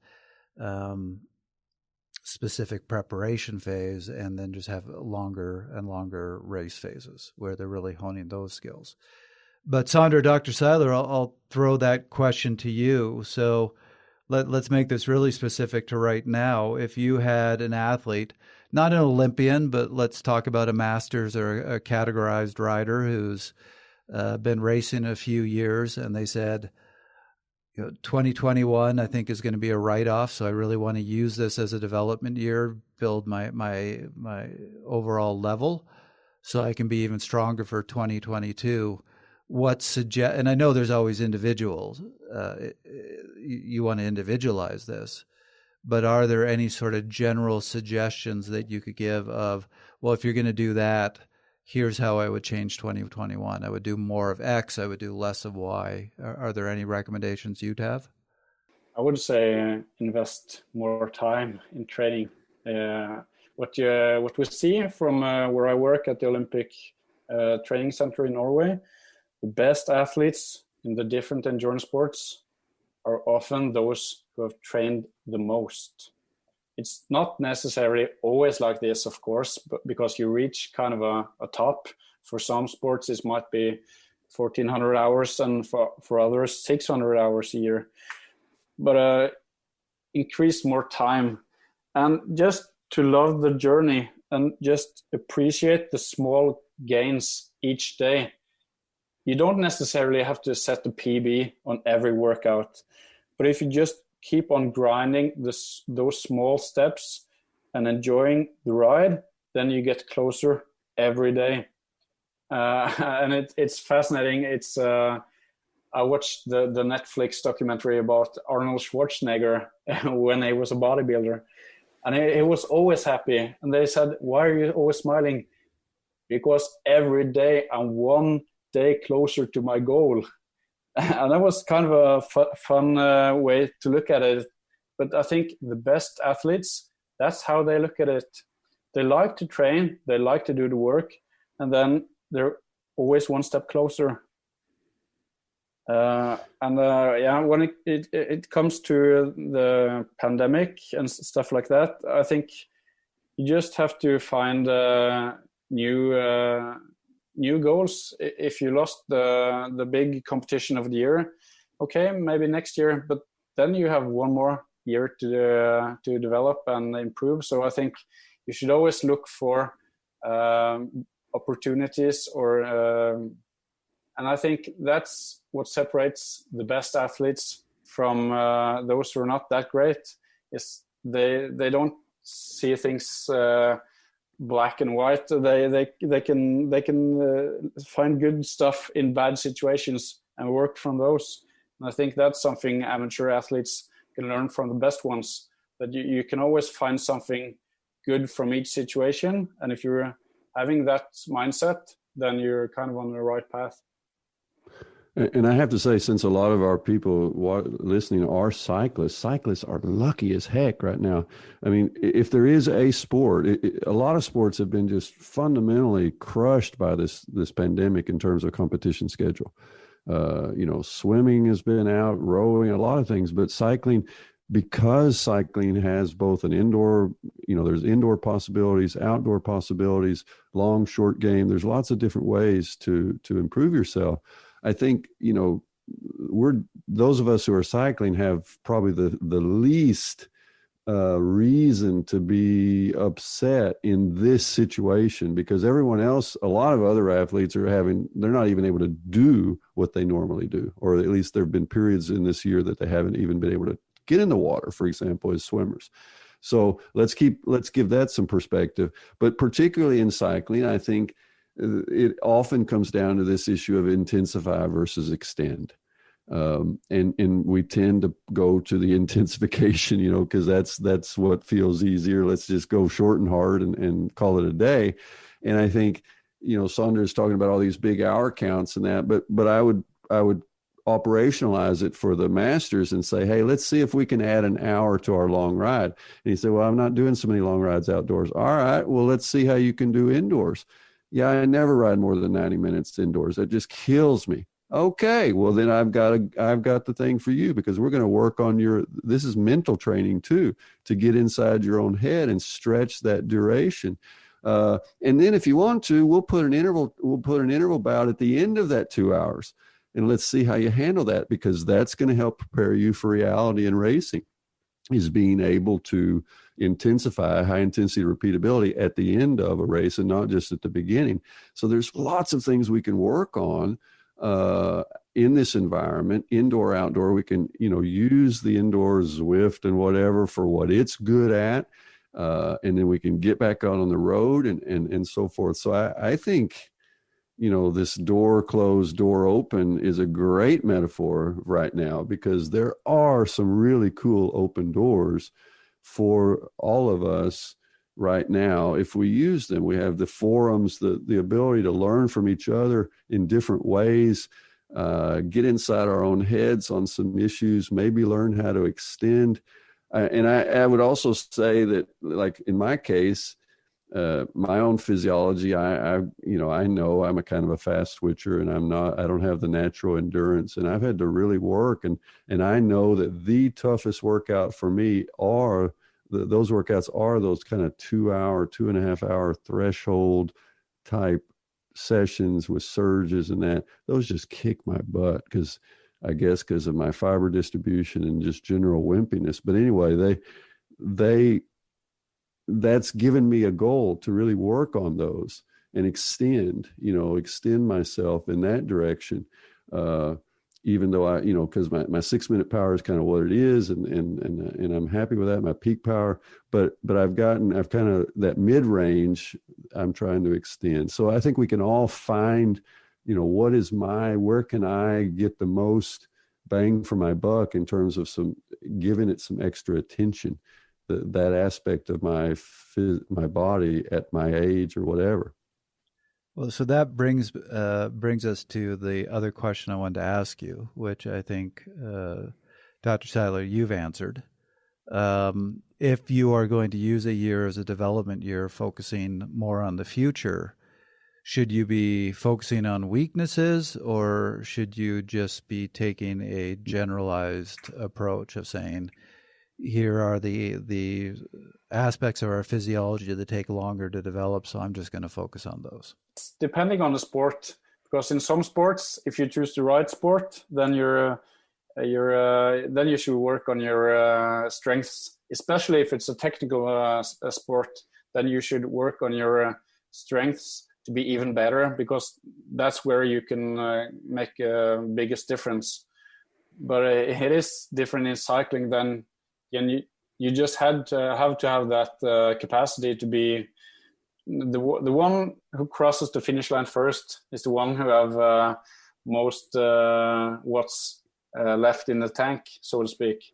[SPEAKER 2] specific preparation phase, and then just have longer and longer race phases where they're really honing those skills. But Sondre, Dr. Seiler, I'll throw that question to you. So let's make this really specific to right now. If you had an athlete, not an Olympian, but let's talk about a masters or a categorized rider who's been racing a few years, and they said, 2021, I think, is going to be a write-off. So I really want to use this as a development year, build my overall level, so I can be even stronger for 2022. And I know there's always individuals. You want to individualize this, but are there any sort of general suggestions that you could give of, well, if you're going to do that, here's how I would change 2021. I would do more of X. I would do less of Y. Are there any recommendations you'd have?
[SPEAKER 4] I would say invest more time in training. What we see from where I work at the Olympic Training Center in Norway, the best athletes in the different endurance sports are often those who have trained the most. It's not necessarily always like this, of course, but because you reach kind of a top. For some sports, it might be 1,400 hours, and for others, 600 hours a year. But increase more time, and just to love the journey and just appreciate the small gains each day. You don't necessarily have to set the PB on every workout, but if you just keep on grinding those small steps and enjoying the ride, then you get closer every day. And it's fascinating. I watched the Netflix documentary about Arnold Schwarzenegger when he was a bodybuilder, and he was always happy. And they said, "Why are you always smiling?" Because every day I'm one day closer to my goal. And that was kind of a fun way to look at it. But I think the best athletes, that's how they look at it. They like to train, they like to do the work, and then they're always one step closer. When it comes to the pandemic and stuff like that, I think you just have to find new goals. If you lost the big competition of the year, okay, maybe next year, but then you have one more year to develop and improve. So I think you should always look for opportunities, and I think that's what separates the best athletes from those who are not that great. Is they don't see things black and white. They can find good stuff in bad situations and work from those. And I think that's something amateur athletes can learn from the best ones, that you can always find something good from each situation. And if you're having that mindset, then you're kind of on the right path.
[SPEAKER 3] And I have to say, since a lot of our people listening are cyclists are lucky as heck right now. I mean, if there is a sport, a lot of sports have been just fundamentally crushed by this pandemic in terms of competition schedule. Swimming has been out, rowing, a lot of things, but cycling, because cycling has both an indoor, there's indoor possibilities, outdoor possibilities, long, short game. There's lots of different ways to improve yourself. I think, those of us who are cycling have probably the least reason to be upset in this situation, because everyone else, a lot of other athletes they're not even able to do what they normally do, or at least there have been periods in this year that they haven't even been able to get in the water, for example, as swimmers. So let's give that some perspective. But particularly in cycling, I think it often comes down to this issue of intensify versus extend. And we tend to go to the intensification, because that's what feels easier. Let's just go short and hard and call it a day. And I think Sondre is talking about all these big hour counts and that, but I would operationalize it for the masters and say, hey, let's see if we can add an hour to our long ride. And he said, well, I'm not doing so many long rides outdoors. All right, well, let's see how you can do indoors. Yeah, I never ride more than 90 minutes indoors. That just kills me. Okay, well then I've got the thing for you, because we're going to work on this is mental training too, to get inside your own head and stretch that duration. And then if you want to, we'll put an interval bout at the end of that 2 hours, and let's see how you handle that, because that's going to help prepare you for reality and racing, is being able to intensify high intensity repeatability at the end of a race and not just at the beginning. So there's lots of things we can work on in this environment, indoor, outdoor. We can, use the indoor Zwift and whatever for what it's good at. And then we can get back out on the road and so forth. So I think, this door closed, door open is a great metaphor right now, because there are some really cool open doors for all of us right now. If we use them, we have the forums, the ability to learn from each other in different ways, get inside our own heads on some issues, maybe learn how to extend. And I would also say that, like in my case, my own physiology, I know I'm a kind of a fast switcher, and I don't have the natural endurance, and I've had to really work. And I know that the toughest workout for me those workouts are those kind of 2.5 hour threshold type sessions with surges and that. Those just kick my butt, because of my fiber distribution and just general wimpiness. But anyway, that's given me a goal to really work on those and extend myself in that direction. Even though because my 6 minute power is kind of what it is, and I'm happy with that, my peak power, but I've kind of that mid range I'm trying to extend. So I think we can all find, where can I get the most bang for my buck in terms of giving it some extra attention, that aspect of my body at my age or whatever.
[SPEAKER 2] Well, so that brings us to the other question I wanted to ask you, which I think, Dr. Seiler, you've answered. If you are going to use a year as a development year, focusing more on the future, should you be focusing on weaknesses, or should you just be taking a generalized approach of saying, here are the aspects of our physiology that take longer to develop, so I'm just going to focus on those?
[SPEAKER 4] Depending on the sport, because in some sports, if you choose the right sport, then then you should work on your strengths. Especially if it's a technical sport, then you should work on your strengths to be even better, because that's where you can make a biggest difference. But it is different in cycling than you just have to have that capacity to be the one who crosses the finish line first is the one who have most watts left in the tank, so to speak.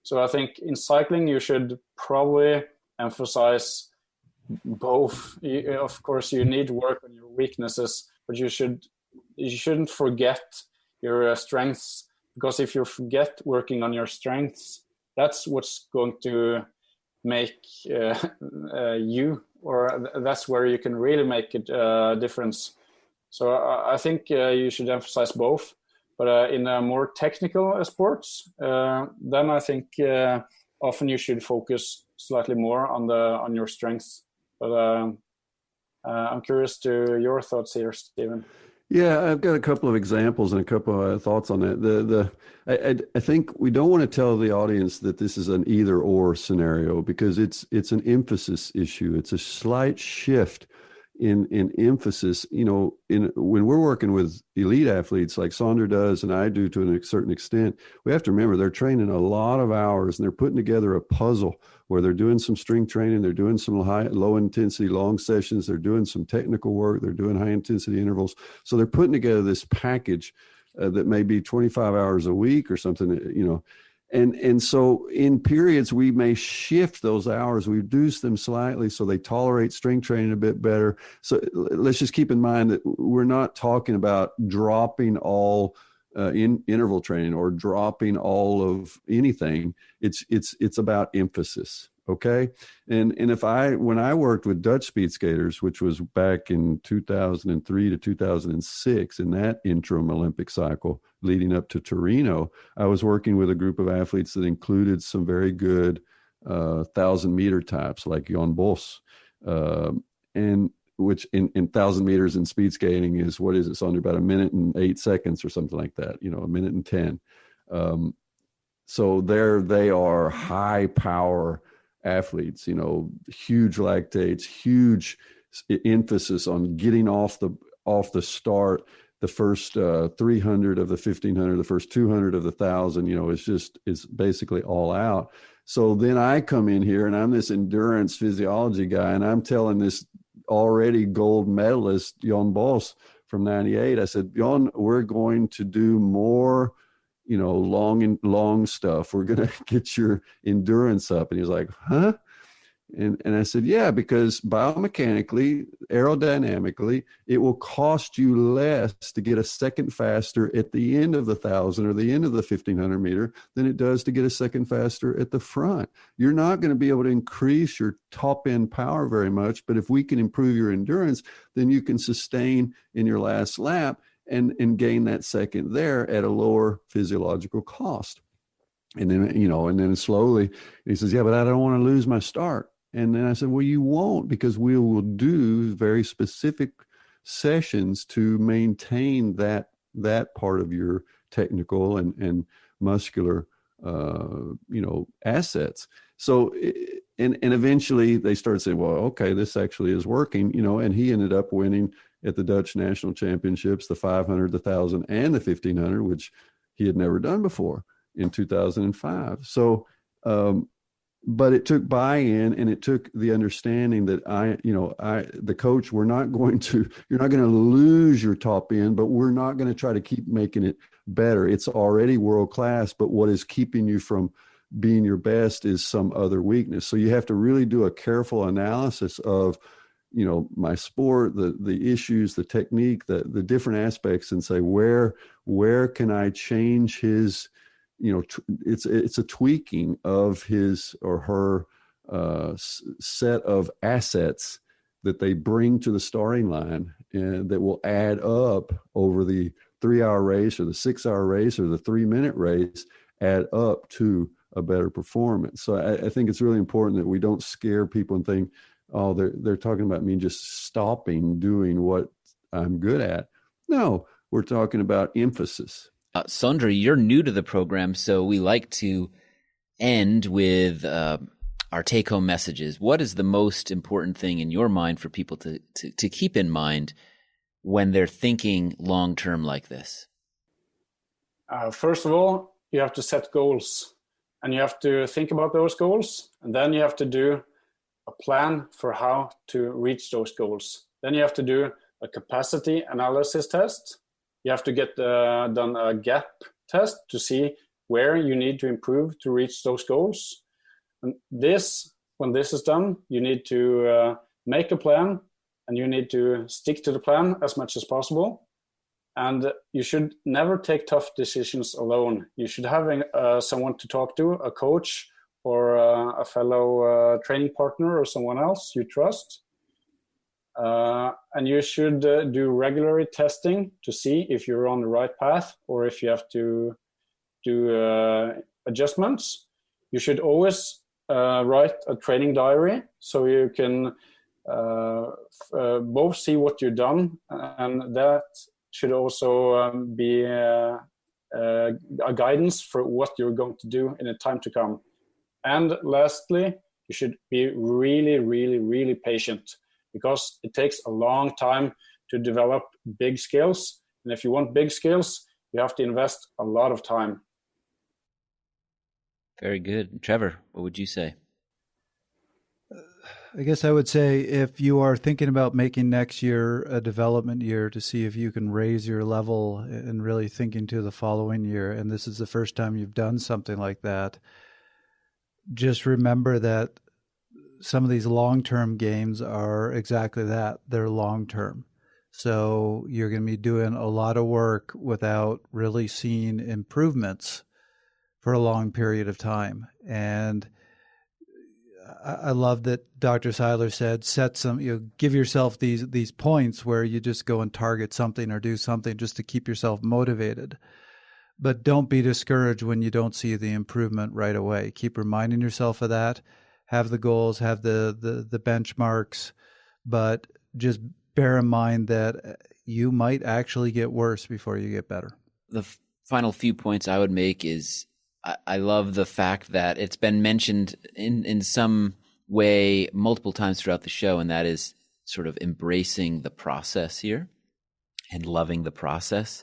[SPEAKER 4] So I think in cycling you should probably emphasize both. Of course, you need to work on your weaknesses, but you shouldn't forget your strengths, because if you forget working on your strengths, that's what's going to make you, or that's where you can really make a difference. So I think you should emphasize both. But in more technical sports, then I think often you should focus slightly more on your strengths. But I'm curious to your thoughts here, Stephen.
[SPEAKER 3] Yeah, I've got a couple of examples and a couple of thoughts on that. I think we don't want to tell the audience that this is an either or scenario, because it's an emphasis issue. It's a slight shift in emphasis. When we're working with elite athletes like Sondre does and I do to a certain extent, we have to remember they're training a lot of hours, and they're putting together a puzzle where they're doing some strength training, they're doing some low intensity long sessions, they're doing some technical work, they're doing high intensity intervals. So they're putting together this package that may be 25 hours a week or something, And so in periods, we may shift those hours, we reduce them slightly so they tolerate strength training a bit better. So let's just keep in mind that we're not talking about dropping all in interval training or dropping all of anything. It's about emphasis. Okay. And when I worked with Dutch speed skaters, which was back in 2003 to 2006, in that interim Olympic cycle leading up to Torino, I was working with a group of athletes that included some very good 1,000-meter types like Jon Bos, and which in 1,000 meters in speed skating is, what is it, Sondre, about 1 minute and 8 seconds or something like that, 1 minute and 10. So they are high power athletes, huge lactates, huge emphasis on getting off the start. The first 300 of the 1,500, the first 200 of the 1,000, it's basically all out. So then I come in here and I'm this endurance physiology guy, and I'm telling this already gold medalist, Jon Bos from 98, I said, Jon, we're going to do more long stuff. We're going to get your endurance up. And he was like, huh? And I said, yeah, because biomechanically, aerodynamically, it will cost you less to get a second faster at the end of the 1,000 or the end of the 1,500 meter than it does to get a second faster at the front. You're not going to be able to increase your top end power very much, but if we can improve your endurance, then you can sustain in your last lap and gain that second there at a lower physiological cost. And then slowly he says, yeah, but I don't want to lose my start. And then I said, well, you won't, because we will do very specific sessions to maintain that part of your technical and muscular, assets. So, and eventually they started saying, well, okay, this actually is working, and he ended up winning at the Dutch national championships, the 500, the 1,000, and the 1,500, which he had never done before in 2005. So, but it took buy-in, and it took the understanding that the coach, you're not going to lose your top end, but we're not going to try to keep making it better. It's already world-class, but what is keeping you from being your best is some other weakness. So you have to really do a careful analysis of, my sport, the issues, the technique, the different aspects, and say, where can I change his, it's a tweaking of his or her set of assets that they bring to the starting line, and that will add up over the 3-hour race or the 6-hour race or the 3-minute race, add up to a better performance. So I think it's really important that we don't scare people and think, oh, they're talking about me just stopping doing what I'm good at. No, we're talking about emphasis.
[SPEAKER 1] Sondre, you're new to the program, so we like to end with our take-home messages. What is the most important thing in your mind for people to keep in mind when they're thinking long-term like this?
[SPEAKER 4] First of all, you have to set goals, and you have to think about those goals, and then you have to do a plan for how to reach those goals. Then you have to do a capacity analysis test. You have to get done a gap test to see where you need to improve to reach those goals. And when this is done, you need to make a plan, and you need to stick to the plan as much as possible. And you should never take tough decisions alone. You should have someone to talk to, a coach or a fellow training partner or someone else you trust. And you should do regular testing to see if you're on the right path or if you have to do adjustments. You should always write a training diary so you can both see what you've done, and that should also be a guidance for what you're going to do in the time to come. And lastly, you should be really, really, really patient, because it takes a long time to develop big skills. And if you want big skills, you have to invest a lot of time.
[SPEAKER 1] Very good. Trevor, what would you say?
[SPEAKER 2] I guess I would say if you are thinking about making next year a development year to see if you can raise your level and really thinking to the following year, and this is the first time you've done something like that, just remember that some of these long-term games are exactly that. They're long-term. So you're going to be doing a lot of work without really seeing improvements for a long period of time. And I love that Dr. Seiler said, set some, give yourself these points where you just go and target something or do something just to keep yourself motivated. But don't be discouraged when you don't see the improvement right away. Keep reminding yourself of that. Have the goals, have the benchmarks, but just bear in mind that you might actually get worse before you get better.
[SPEAKER 1] The final few points I would make is I love the fact that it's been mentioned in some way multiple times throughout the show, and that is sort of embracing the process here and loving the process.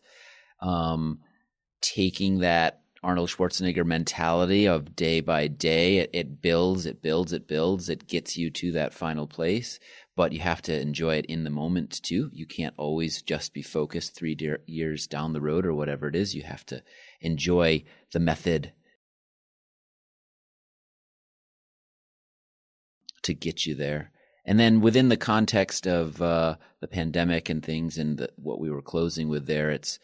[SPEAKER 1] Taking that Arnold Schwarzenegger mentality of day by day, it builds, it gets you to that final place, but you have to enjoy it in the moment too. You can't always just be focused 3 years down the road or whatever it is. You have to enjoy the method to get you there. And then within the context of the pandemic and things and what we were closing with there, it's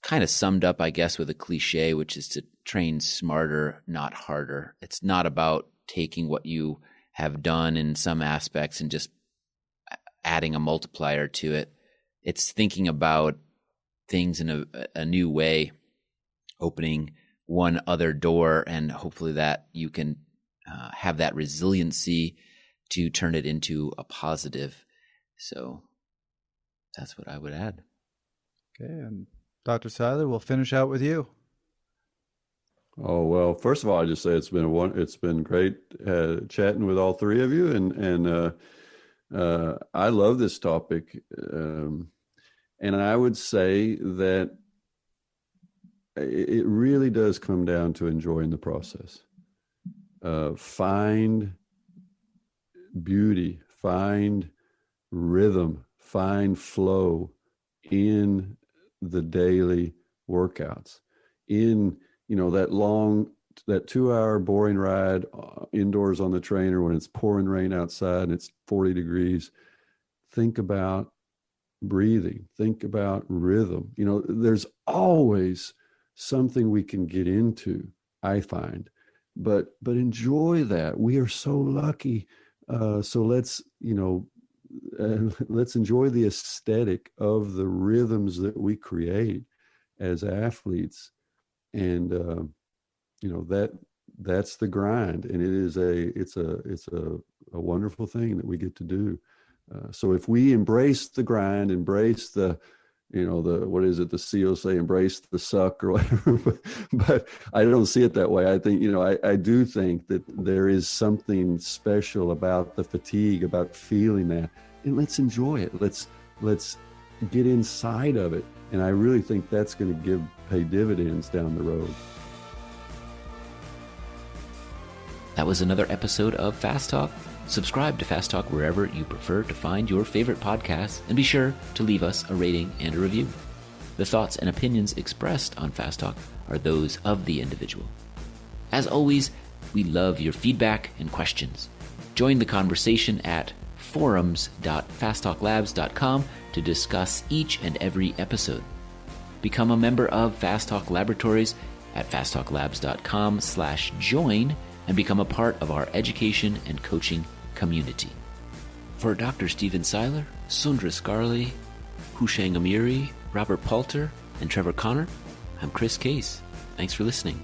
[SPEAKER 1] kind of summed up, I guess, with a cliche, which is to train smarter, not harder. It's not about taking what you have done in some aspects and just adding a multiplier to it. It's thinking about things in a new way, opening one other door, and hopefully that you can have that resiliency to turn it into a positive. So that's what I would add.
[SPEAKER 2] Okay, and Dr. Seiler, we'll finish out with you.
[SPEAKER 3] Oh, well, first of all, I just say it's been great chatting with all three of you, and I love this topic, and I would say that it really does come down to enjoying the process. Find beauty, find rhythm, find flow in the daily workouts, in that 2-hour boring ride indoors on the trainer when it's pouring rain outside and it's 40 degrees. Think about breathing, think about rhythm. There's always something we can get into, I find, but enjoy that. We are so lucky. So let's enjoy the aesthetic of the rhythms that we create as athletes. And, that's the grind, and it's a wonderful thing that we get to do. So if we embrace the grind, embrace the the SEALs say, embrace the suck or whatever, but I don't see it that way. I think, I do think that there is something special about the fatigue, about feeling that, and let's enjoy it. Let's get inside of it. And I really think that's going to pay dividends down the road.
[SPEAKER 1] That was another episode of Fast Talk. Subscribe to Fast Talk wherever you prefer to find your favorite podcasts, and be sure to leave us a rating and a review. The thoughts and opinions expressed on Fast Talk are those of the individual. As always, we love your feedback and questions. Join the conversation at forums.fasttalklabs.com to discuss each and every episode. Become a member of Fast Talk Laboratories at fasttalklabs.com/join and become a part of our education and coaching community. For Dr. Stephen Seiler, Sondre Skarli, Hushang Amiri, Robert Palter, and Trevor Connor, I'm Chris Case. Thanks for listening.